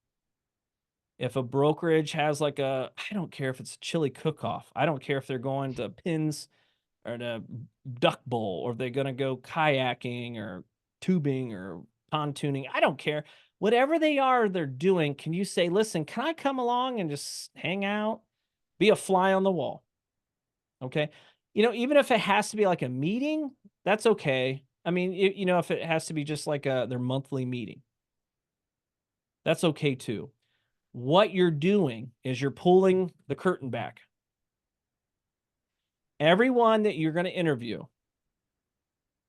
If a brokerage has I don't care if it's a chili cook-off. I don't care if they're going to Pins or to Duck Bowl, or if they're going to go kayaking or tubing or pontooning. I don't care. Whatever they're doing, can you say, listen, can I come along and just hang out? Be a fly on the wall. Okay. Even if it has to be like a meeting, that's okay. I mean, if it has to be just like their monthly meeting, that's okay too. What you're doing is you're pulling the curtain back. Everyone that you're going to interview,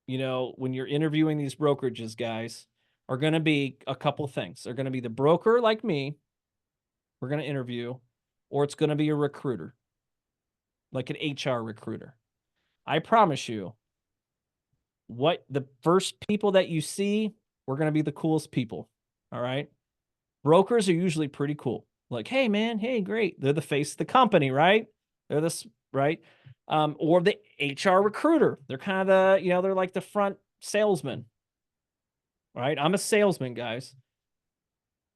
when you're interviewing these brokerages, guys, are going to be a couple things. They're going to be the broker like me, we're going to interview, or it's going to be a recruiter, like an HR recruiter. I promise you, what the first people that you see, we're going to be the coolest people. All right. Brokers are usually pretty cool. Like, hey, man, hey, great. They're the face of the company, right? They're this, right? Or the HR recruiter. They're kind of they're like the front salesman, right? I'm a salesman, guys.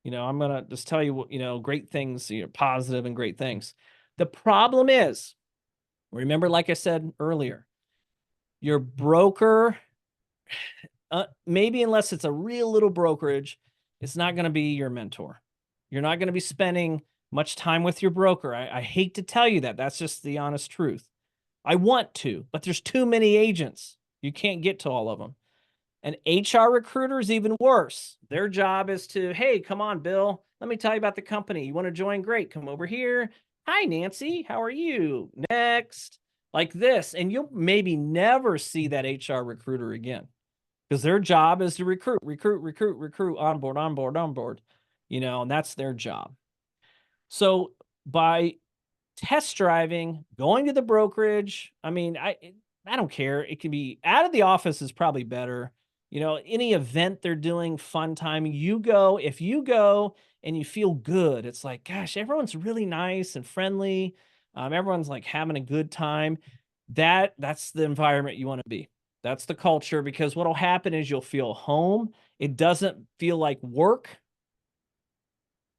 I'm going to just tell you, great things, positive and great things. The problem is, remember, like I said earlier, your broker, maybe unless it's a real little brokerage, it's not going to be your mentor. You're not going to be spending much time with your broker. I hate to tell you that. That's just the honest truth. I want to, but there's too many agents. You can't get to all of them. An HR recruiter is even worse. Their job is to, hey, come on, Bill. Let me tell you about the company. You want to join? Great. Come over here. Hi, Nancy. How are you? Next. Like this. And you'll maybe never see that HR recruiter again, because their job is to recruit, onboard, and that's their job. So by test driving, going to the brokerage, I mean, I don't care. It can be out of the office is probably better. Any event they're doing, fun time, if you go and you feel good, it's like, gosh, everyone's really nice and friendly. Everyone's like having a good time. That's the environment you want to be. That's the culture, because what'll happen is you'll feel home. It doesn't feel like work.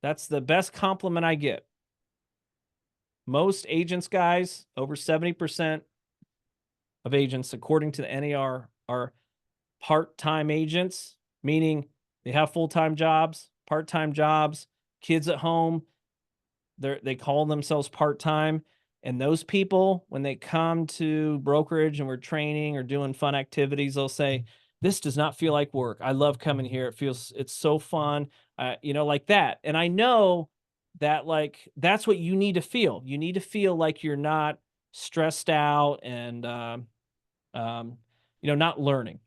That's the best compliment I get. Most agents, guys, over 70% of agents, according to the NAR, are part-time agents, meaning they have full-time jobs, part-time jobs, kids at home. They call themselves part-time. And those people, when they come to brokerage and we're training or doing fun activities, they'll say, this does not feel like work. I love coming here. It's so fun, like that. And I know that that's what you need to feel. You need to feel like you're not stressed out and, not learning,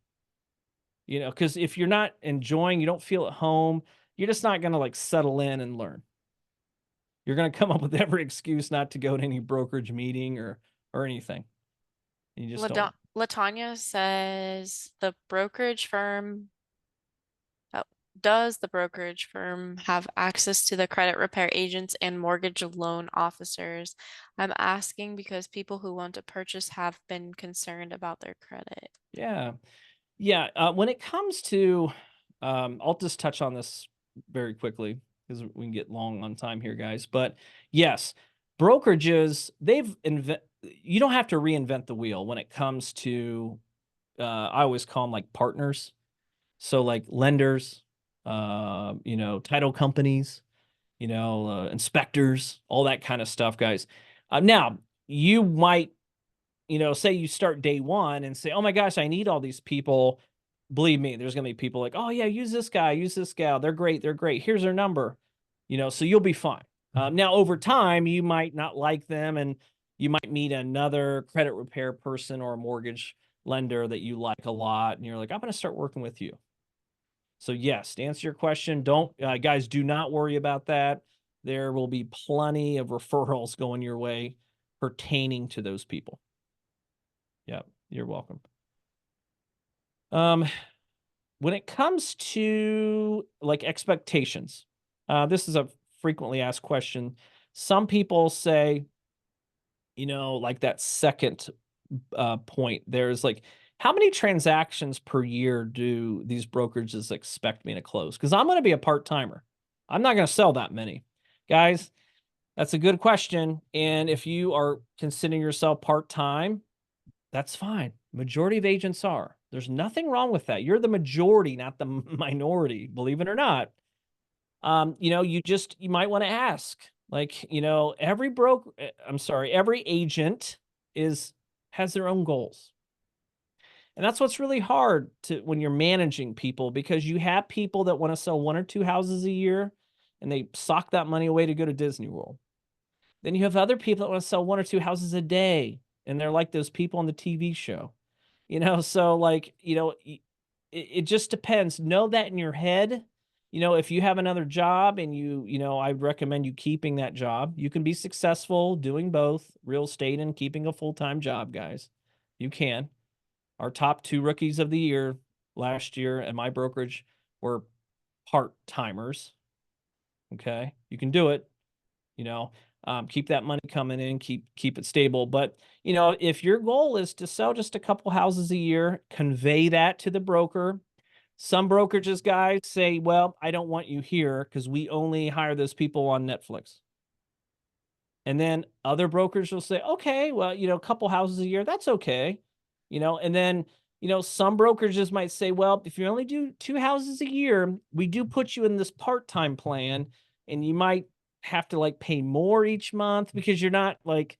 because if you're not enjoying, you don't feel at home, you're just not going to settle in and learn. You're going to come up with every excuse not to go to any brokerage meeting or anything. You just don't. Latanya says the brokerage firm. Oh, does the brokerage firm have access to the credit repair agents and mortgage loan officers? I'm asking because people who want to purchase have been concerned about their credit. Yeah. Yeah. When it comes to, I'll just touch on this very quickly because we can get long on time here, guys. But yes, brokerages, you don't have to reinvent the wheel when it comes to I always call them like partners. So like lenders, title companies, inspectors, all that kind of stuff, guys. Now you might, say you start day one and say, oh my gosh, I need all these people. Believe me, there's going to be people like, oh yeah, use this guy, use this gal. They're great. They're great. Here's their number, so you'll be fine. Now over time, you might not like them and you might meet another credit repair person or a mortgage lender that you like a lot. And you're like, I'm going to start working with you. So yes, to answer your question, don't guys, do not worry about that. There will be plenty of referrals going your way pertaining to those people. Yeah, you're welcome. When it comes to like expectations, this is a frequently asked question. Some people say, like that second point, there's like, how many transactions per year do these brokerages expect me to close? Because I'm going to be a part-timer. I'm not going to sell that many. Guys, that's a good question. And if you are considering yourself part-time, that's fine. Majority of agents are. There's nothing wrong with that. You're the majority, not the minority, believe it or not. You might want to ask, like, every agent has their own goals. And that's what's really hard when you're managing people, because you have people that want to sell 1 or 2 houses a year and they sock that money away to go to Disney World. Then you have other people that want to sell 1 or 2 houses a day, and they're like those people on the TV show. So like, it just depends. Know that in your head. If you have another job and I recommend you keeping that job. You can be successful doing both real estate and keeping a full-time job, guys. You can. Our top 2 rookies of the year last year at my brokerage were part-timers. Okay. You can do it, keep that money coming in, keep it stable. But, if your goal is to sell just a couple houses a year, convey that to the broker. Some brokerages, guys, say, well, I don't want you here because we only hire those people on Netflix. And then other brokers will say, okay, well, a couple houses a year, that's okay. And then, some brokerages might say, well, if you only do 2 houses a year, we do put you in this part-time plan, and you might have to like pay more each month because you're not like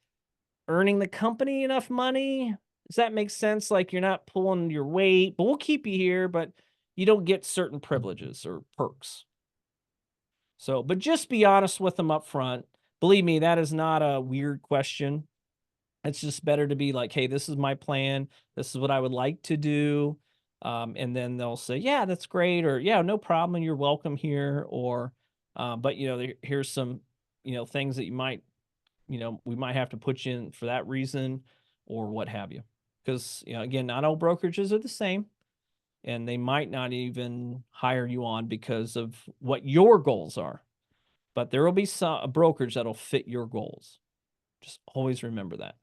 earning the company enough money. Does that make sense? Like you're not pulling your weight, but we'll keep you here, but you don't get certain privileges or perks. So, but just be honest with them up front. Believe me, that is not a weird question. It's just better to be like, hey, this is my plan. This is what I would like to do. And then they'll say, yeah, that's great. Or yeah, no problem. You're welcome here. Or, but here's some, things that we might have to put you in for that reason or what have you. Because, again, not all brokerages are the same, and they might not even hire you on because of what your goals are. But there will be a brokerage that'll fit your goals. Just always remember that.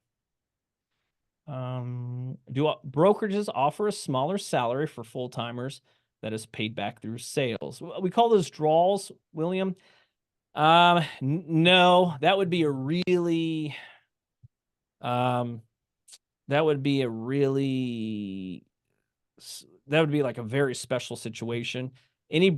Do brokerages offer a smaller salary for full-timers that is paid back through sales? We call those draws, William. No, that would be a really, um, that would be like a very special situation. Any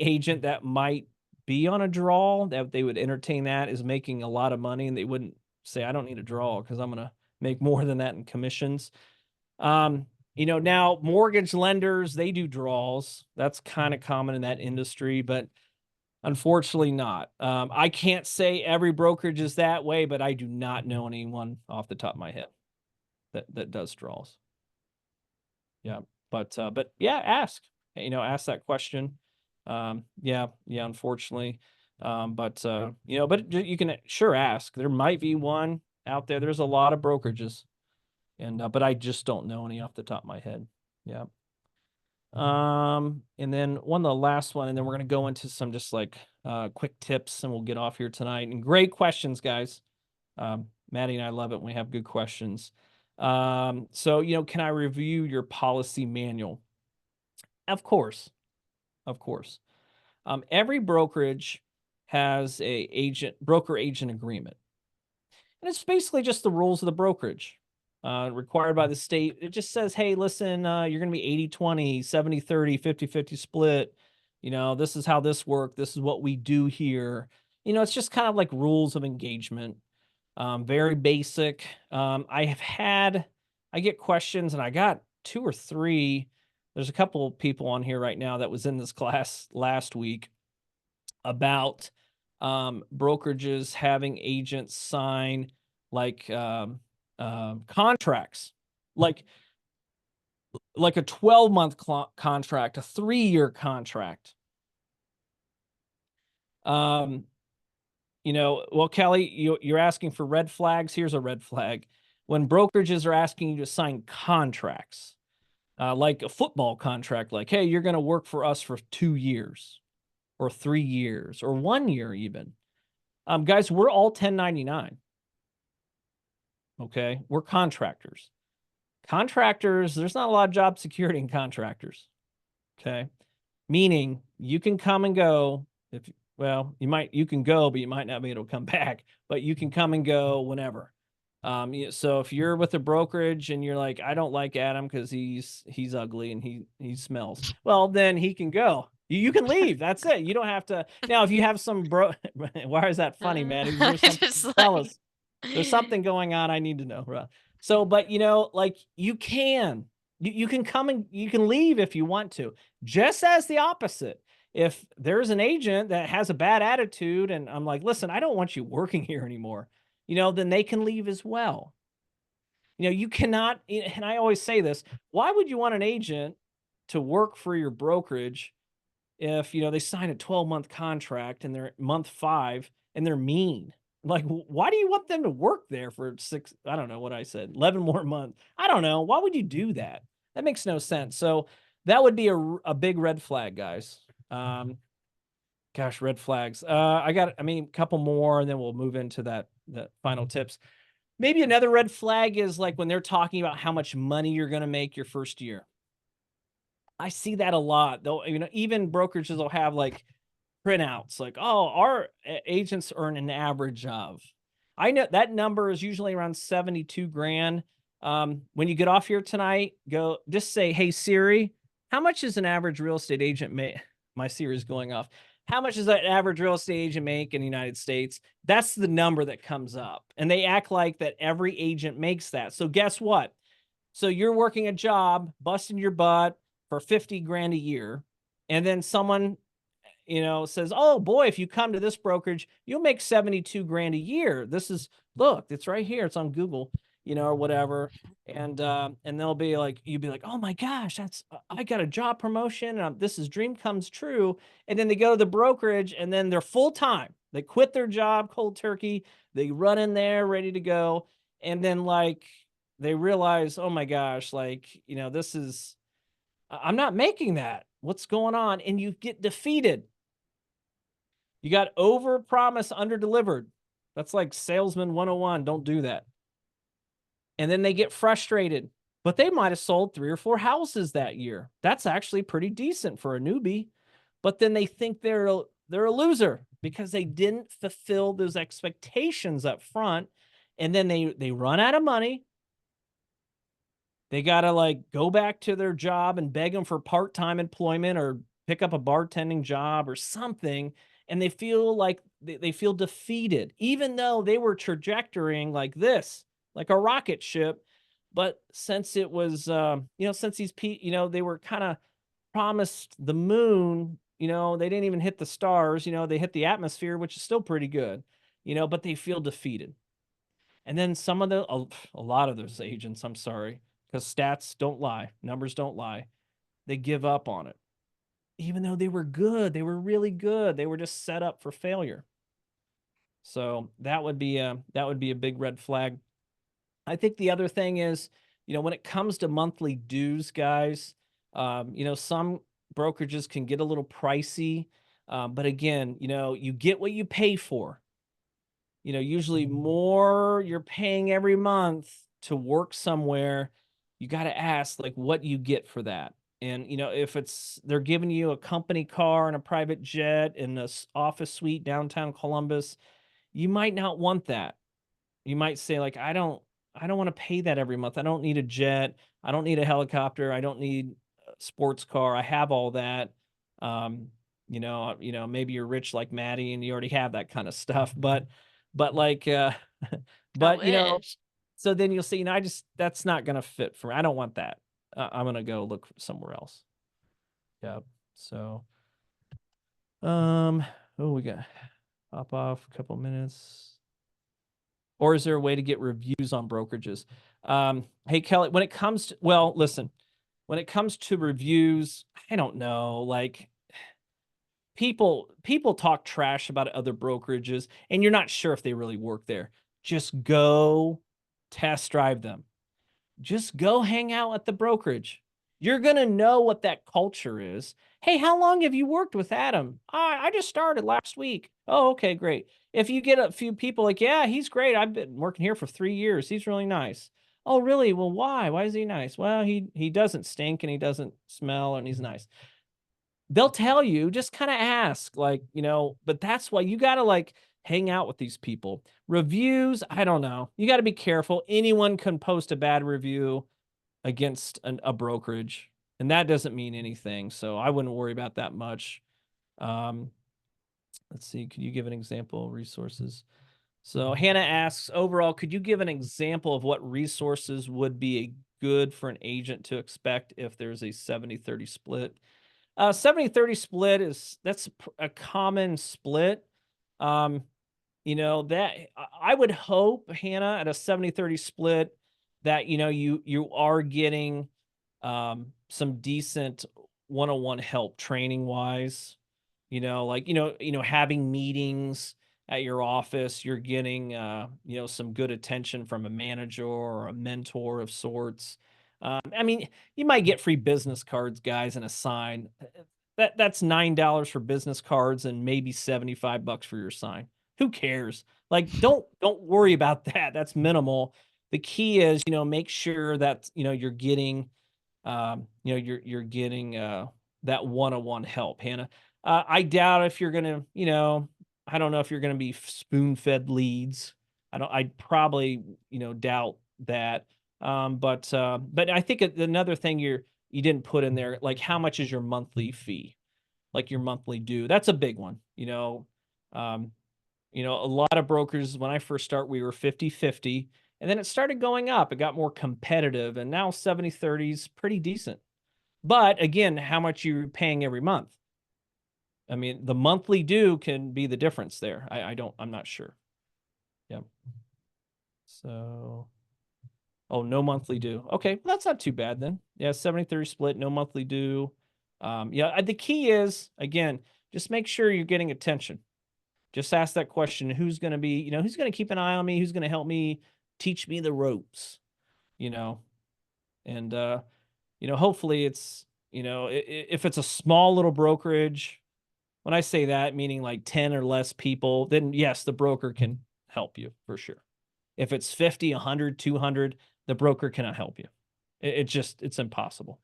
agent that might be on a draw that they would entertain that is making a lot of money, and they wouldn't say, I don't need a draw because I'm going to make more than that in commissions. Now mortgage lenders, they do draws. That's kind of common in that industry, but unfortunately not. I can't say every brokerage is that way, but I do not know anyone off the top of my head that does draws. Yeah. But yeah, ask that question. Yeah, unfortunately. But you can sure ask. There might be one out there. There's a lot of brokerages, and but I just don't know any off the top of my head. Yeah. And then the last one, and then we're gonna go into some just like quick tips, and we'll get off here tonight. And great questions, guys. Maddie and I love it when we have good questions. So can I review your policy manual? Of course. Every brokerage has a broker agent agreement. And it's basically just the rules of the brokerage. required by the state. It just says, hey, listen, you're going to be 80-20, 70-30, 50-50 split. This is how this works. This is what we do here. It's just kind of like rules of engagement. Very basic. I get questions, and I got 2 or 3. There's a couple of people on here right now that was in this class last week about brokerages having agents sign like contracts, like a 12-month contract, a 3-year contract. Well, Kelly, you're asking for red flags. Here's a red flag. When brokerages are asking you to sign contracts, like a football contract, like, hey, you're going to work for us for 2 years or 3 years or 1 year even. Guys, we're all 1099. Okay. We're contractors. Contractors, there's not a lot of job security in contractors. Okay. Meaning you can come and go you can go, but you might not be able to come back, but you can come and go whenever. So if you're with a brokerage and you're like, I don't like Adam because he's ugly and he smells, well, then he can go. You can leave. That's it. You don't have to. Now, if you have some why is that funny, Maddie? Is there something? Just Tell like us. There's something going on. I need to know. Right? So, but like you can come and you can leave if you want to. Just as the opposite. If there's an agent that has a bad attitude and I'm like, listen, I don't want you working here anymore, then they can leave as well. You cannot, and I always say this, why would you want an agent to work for your brokerage if, they sign a 12-month contract and they're at month 5 and they're mean? Like, why do you want them to work there for 6, I don't know what I said, 11 more months? I don't know. Why would you do that? That makes no sense. So that would be a big red flag, guys. Gosh, red flags. A couple more, and then we'll move into the final tips. Maybe another red flag is like when they're talking about how much money you're going to make your first year. I see that a lot, though. Even brokerages will have like printouts, like, oh, our agents earn an average of. I know that number is usually around 72 grand. When you get off here tonight, just say, hey, Siri, how much is an average real estate agent make? My Siri's going off. How much does that average real estate agent make in the United States? That's the number that comes up. And they act like that every agent makes that. So guess what? So you're working a job, busting your butt for 50 grand a year. And then someone, says, oh boy, if you come to this brokerage, you'll make 72 grand a year. Look, it's right here. It's on Google, or whatever. And they'll be like, you'd be like, oh my gosh, I got a job promotion. And this is dream comes true. And then they go to the brokerage and then they're full time. They quit their job cold turkey. They run in there ready to go. And then like, they realize, oh my gosh, like, I'm not making that. What's going on? And you get defeated. You got over promise, under delivered. That's like salesman 101. Don't do that. And then they get frustrated, but they might have sold 3 or 4 houses that year. That's actually pretty decent for a newbie. But then they think they're a loser because they didn't fulfill those expectations up front. And then they run out of money. They got to like go back to their job and beg them for part-time employment or pick up a bartending job or something. And they feel like they feel defeated, even though they were trajectorying like this, like a rocket ship. But since it was, since they were kind of promised the moon, they didn't even hit the stars, they hit the atmosphere, which is still pretty good, but they feel defeated. And then a lot of those agents, I'm sorry, because stats don't lie, numbers don't lie. They give up on it. Even though they were good, they were really good. They were just set up for failure. So that would be a big red flag. I think the other thing is, when it comes to monthly dues, guys, some brokerages can get a little pricey. But again, you get what you pay for. Usually more you're paying every month to work somewhere, you got to ask like what you get for that. And if they're giving you a company car and a private jet and a office suite downtown Columbus, you might not want that. You might say like, I don't I don't want to pay that every month. I don't need a jet. I don't need a helicopter. I don't need a sports car. I have all that. Um, maybe you're rich like Maddie and you already have that kind of stuff, but like, I but wish. so then you'll see, that's not going to fit for me. I don't want that. I'm going to go look somewhere else. Yep. So, we got hop off a couple minutes. Or is there a way to get reviews on brokerages? Hey, Kelly, listen, when it comes to reviews, I don't know, like people talk trash about other brokerages and you're not sure if they really work there. Just go test drive them. Just go hang out at the brokerage. You're going to know what that culture is. Hey, how long have you worked with Adam? I just started last week. Oh, okay, great. If you get a few people like, yeah, he's great. I've been working here for 3 years. He's really nice. Oh, really? Well, why? Why is he nice? Well, he doesn't stink and he doesn't smell and he's nice. They'll tell you, just kind of ask, like, but that's why you got to like hang out with these people. Reviews, I don't know. You got to be careful. Anyone can post a bad review against a brokerage, and that doesn't mean anything. So I wouldn't worry about that much. Um, let's see. Could you give an example of resources? So Hannah asks, overall, could you give an example of what resources would be good for an agent to expect if there's a 70-30 split? 70-30 split that's a common split. Um, that I would hope, Hannah, at a 70-30 split that, you are getting some decent one-on-one help training wise, like, having meetings at your office, you're getting, some good attention from a manager or a mentor of sorts. I mean, you might get free business cards, guys, and a sign. That's $9 for business cards and maybe $75 for your sign. Who cares? Like, don't worry about that. That's minimal. The key is, make sure that, you're getting, you're getting that one-on-one help, Hannah. I doubt if you're gonna, I don't know if you're gonna be spoon-fed leads. I'd probably, doubt that. But I think another thing you didn't put in there, like how much is your monthly fee, like your monthly due? That's a big one. Um, a lot of brokers, when I first start, we were 50-50, and then it started going up. It got more competitive, and now 70-30 is pretty decent. But again, how much you're paying every month? I mean, the monthly due can be the difference there. I'm not sure. Yep. So, oh, no monthly due. Okay, well, that's not too bad then. Yeah, 70-30 split, no monthly due. Yeah, the key is, again, just make sure you're getting attention. Just ask that question, who's going to be, who's going to keep an eye on me? Who's going to help me teach me the ropes, and, hopefully it's, if it's a small little brokerage, when I say that, meaning like 10 or less people, then yes, the broker can help you for sure. If it's 50, 100, 200, the broker cannot help you. It's impossible.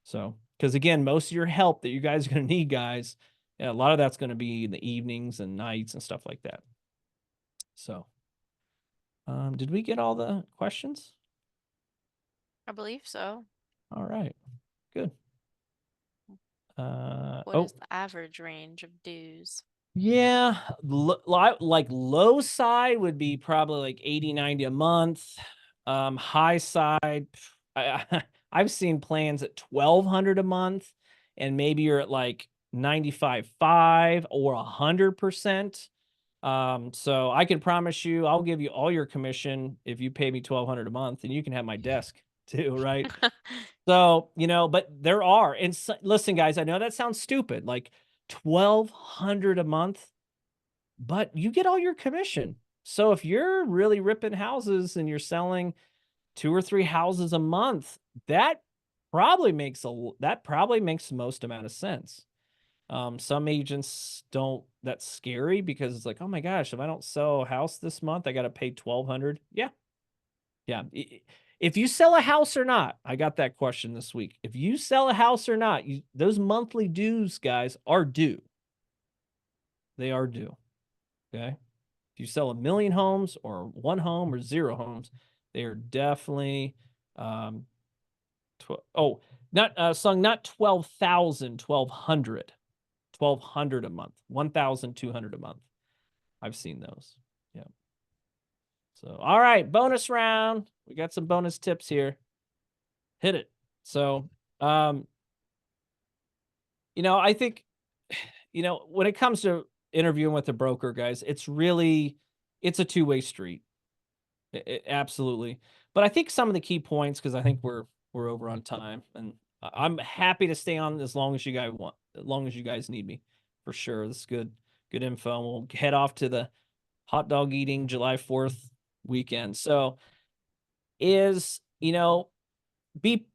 So, because again, most of your help that you guys are going to need, guys, a lot of that's going to be in the evenings and nights and stuff like that. So, did we get all the questions? I believe so. All right, good. What is the average range of dues? Yeah, like low side would be probably like 80, 90 a month. High side, I've seen plans at 1,200 a month, and maybe you're at like 95.5 or 100%. So I can promise you, I'll give you all your commission if you pay me 1,200 a month, and you can have my desk too, right? So, but there are, and listen, guys, I know that sounds stupid, like 1,200 a month, but you get all your commission. So if you're really ripping houses and you're selling 2 or 3 houses a month, that probably makes the most amount of sense. Some agents don't, that's scary because it's like, oh my gosh, if I don't sell a house this month, I got to pay 1,200. Yeah. Yeah. If you sell a house or not, I got that question this week. If you sell a house or not, those monthly dues, guys, are due. They are due. Okay. If you sell 1 million homes or 1 home or 0 homes, They are definitely, um, oh, not, sung not 12,000, 1,200, 1,200 a month, 1,200 a month. I've seen those. Yeah. So, all right, bonus round. We got some bonus tips here. Hit it. So, um, I think, when it comes to interviewing with a broker, guys, it's a two-way street. Absolutely. But I think some of the key points, because I think we're over on time, and I'm happy to stay on as long as you guys want, as long as you guys need me, for sure. This is good info. We'll head off to the hot dog eating July 4th weekend. So is, be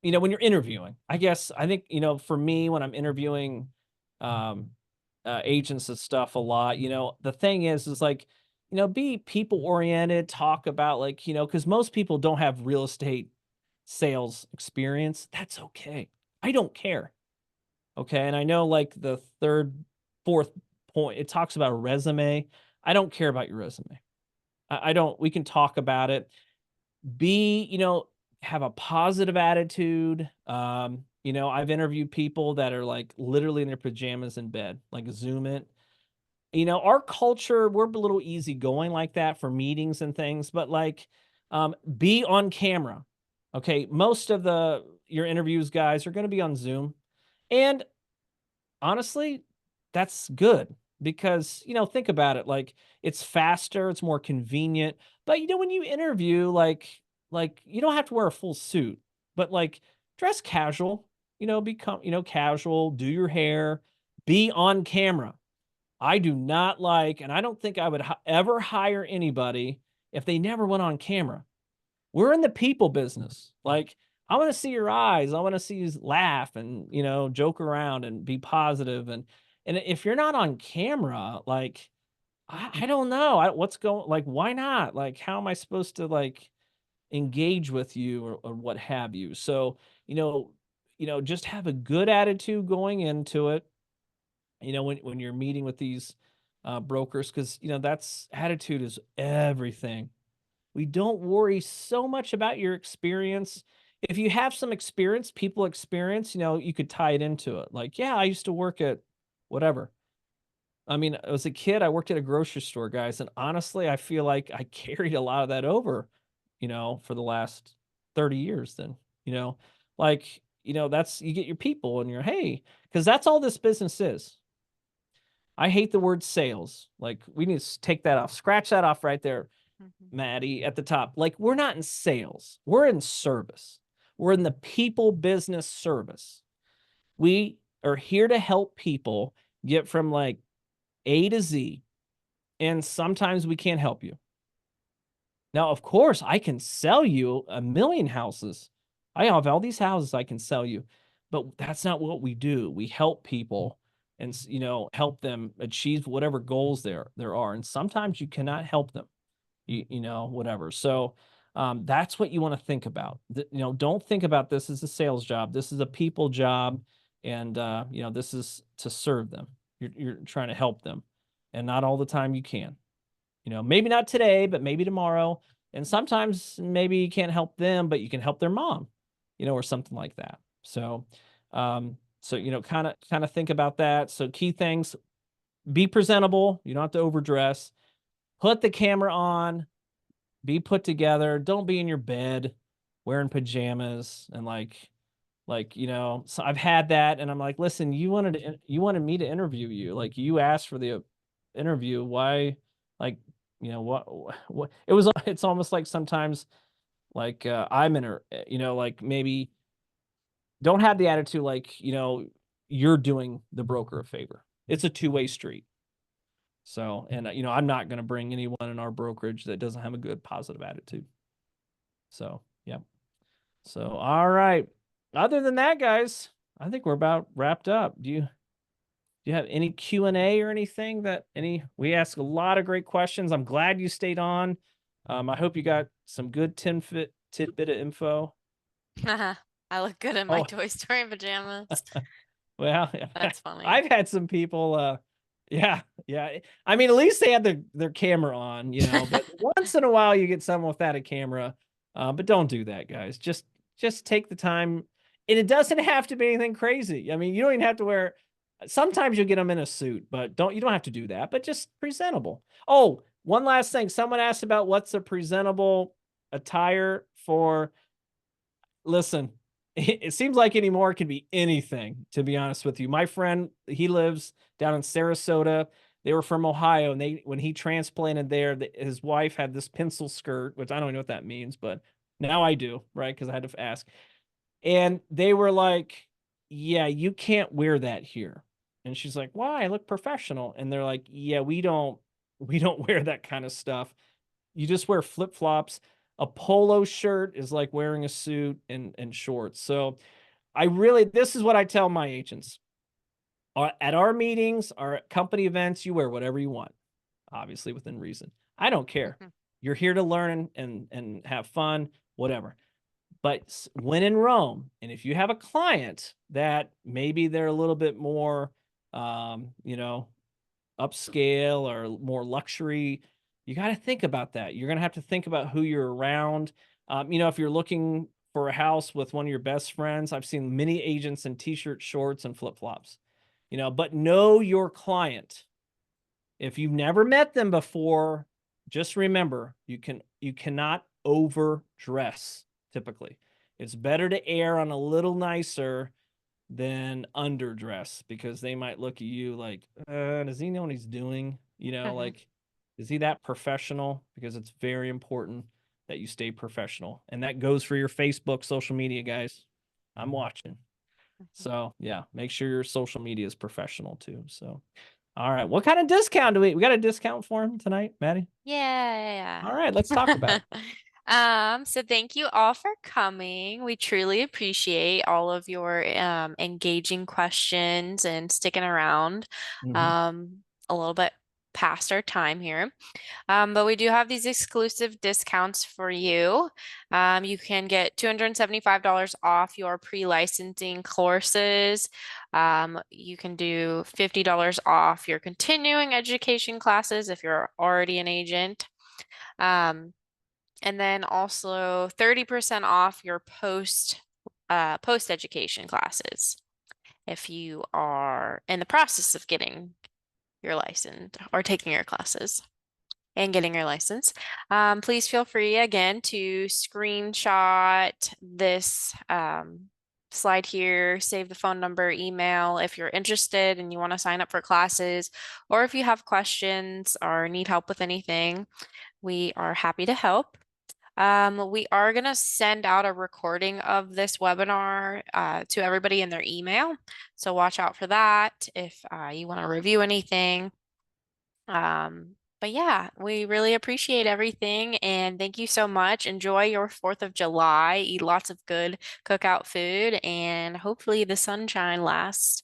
when you're interviewing, I think, for me, when I'm interviewing, um, agents and stuff a lot, the thing is like, be people oriented, talk about like, because most people don't have real estate sales experience. That's okay. I don't care. Okay. And I know like the third, fourth point, it talks about a resume. I don't care about your resume. I don't, we can talk about it. Be, have a positive attitude. I've interviewed people that are like literally in their pajamas in bed, like Zoom it. Our culture, we're a little easygoing like that for meetings and things, but like, be on camera. Okay. Most of your interviews, guys, are going to be on Zoom. And honestly, that's good because, think about it, like it's faster, it's more convenient. But when you interview, like you don't have to wear a full suit, but like dress casual, become, casual, do your hair, be on camera. I do not like, and I don't think I would ever hire anybody if they never went on camera. We're in the people business. Like, I want to see your eyes. I want to see you laugh and, joke around and be positive. And if you're not on camera, like, I don't know. What's going, like, why not? Like, how am I supposed to like engage with you or what have you? So, just have a good attitude going into it. When you're meeting with these brokers, because that's attitude is everything. We don't worry so much about your experience. If you have some experience, people experience, you could tie it into it. Like, yeah, I used to work at whatever. I mean, as a kid, I worked at a grocery store, guys. And honestly, I feel like I carried a lot of that over, for the last 30 years then, like, that's, you get your people and hey, because that's all this business is. I hate the word sales. Like, we need to take that off, scratch that off right there, Mhm. Maddie, at the top. Like, we're not in sales, we're in service. We're in the people business service. We are here to help people get from like A to Z. And sometimes we can't help you. Now, of course, I can sell you a million houses. I have all these houses I can sell you, but that's not what we do. We help people and, help them achieve whatever goals there are. And sometimes you cannot help them. Whatever. So that's what you want to think about. Don't think about this as a sales job. This is a people job, and this is to serve them. You're trying to help them, and not all the time you can. Maybe not today, but maybe tomorrow. And sometimes maybe you can't help them, but you can help their mom, or something like that. So, kind of think about that. So key things: be presentable. You don't have to overdress. Put the camera on, be put together. Don't be in your bed wearing pajamas and so I've had that, and I'm like, listen, you wanted me to interview you. Like, you asked for the interview. Why? Like, what it's almost like sometimes like I'm in her, like maybe don't have the attitude like, you're doing the broker a favor. It's a two-way street. So, and I'm not going to bring anyone in our brokerage that doesn't have a good positive attitude. So, yeah. So, all right. Other than that, guys, I think we're about wrapped up. Do you have any Q&A or anything we ask a lot of great questions. I'm glad you stayed on. I hope you got some good tidbit of info. I look good in my Oh, Toy Story pajamas. well, That's funny. I've had some people Yeah, yeah. I mean, at least they had their camera on, but once in a while you get someone without a camera. But don't do that, guys. Just take the time. And it doesn't have to be anything crazy. I mean, you don't even have to wear sometimes you'll get them in a suit, but you don't have to do that, but just presentable. Oh, one last thing. Someone asked about what's a presentable attire for. Listen, it seems like anymore it can be anything, to be honest with you. My friend, he lives down in Sarasota. They were from Ohio, and when he transplanted there, his wife had this pencil skirt, which I don't even know what that means, but now I do, right? Because I had to ask. And they were like, "Yeah, you can't wear that here." And she's like, "Why? I look professional." And they're like, "Yeah, we don't wear that kind of stuff. You just wear flip-flops. A polo shirt is like wearing a suit and shorts." So this is what I tell my agents. At our meetings, our company events, you wear whatever you want, obviously within reason. I don't care. Mhm. You're here to learn and have fun, whatever. But when in Rome, and if you have a client that maybe they're a little bit more, you know, upscale or more luxury, you got to think about that. You're going to have to think about who you're around. If you're looking for a house with one of your best friends, I've seen many agents in t-shirt, shorts, and flip-flops. But know your client. If you've never met them before, just remember you cannot overdress typically. It's better to err on a little nicer than underdress because they might look at you like, does he know what he's doing? Mhm. Like, is he that professional? Because it's very important that you stay professional. And that goes for your Facebook, social media, guys. I'm watching. Mhm. So yeah, make sure your social media is professional too. So all right. What kind of discount do we got a discount for him tonight, Maddie? Yeah. All right, let's talk about it. So thank you all for coming. We truly appreciate all of your engaging questions and sticking around Mhm. um, a little bit past our time here. But we do have these exclusive discounts for you. You can get $275 off your pre-licensing courses. You can do $50 off your continuing education classes if you're already an agent. Um, and then also 30% off your post education classes if you are in the process of getting your license or taking your classes and getting your license. Please feel free again to screenshot this slide here, save the phone number, email if you're interested and you want to sign up for classes, or if you have questions or need help with anything, we are happy to help. We are going to send out a recording of this webinar to everybody in their email. So watch out for that if you want to review anything. But yeah, we really appreciate everything and thank you so much. Enjoy your 4th of July. Eat lots of good cookout food and hopefully the sunshine lasts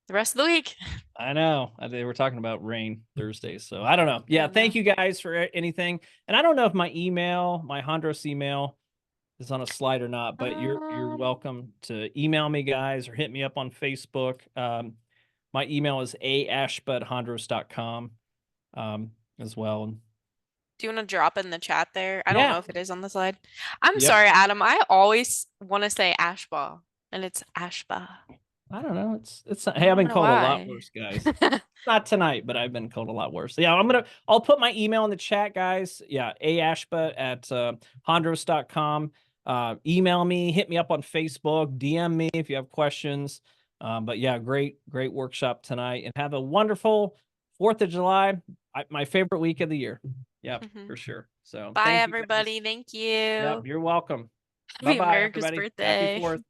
the rest of the week. I know. They were talking about rain Thursday, so I don't know. Yeah, I thank know. you guys for anything. And I don't know if my email, my Hondros email is on a slide or not, but you're Um, welcome to email me, guys, or hit me up on Facebook. My email is aashba@hondros.com as well. do you want to drop in the chat there? I don't Yeah. know if it is on the slide. I'm Yep. sorry, Adam. I always want to say Ashba and it's Ashba. I don't know. I Hey, I've don't been know called a lot why. worse, guys. Not tonight, but I've been called a lot worse. Yeah, I'll put my email in the chat, guys. Yeah, aashba@hondros.com. Hondros.com. Email me, hit me up on Facebook, DM me if you have questions. But yeah, great workshop tonight. And have a wonderful 4th of July. My favorite week of the year. Yeah, Mhm. for sure. So Bye, thank you guys. everybody. Thank Yep, you. you're welcome. Happy Bye-bye, America's everybody. Happy birthday. 4th.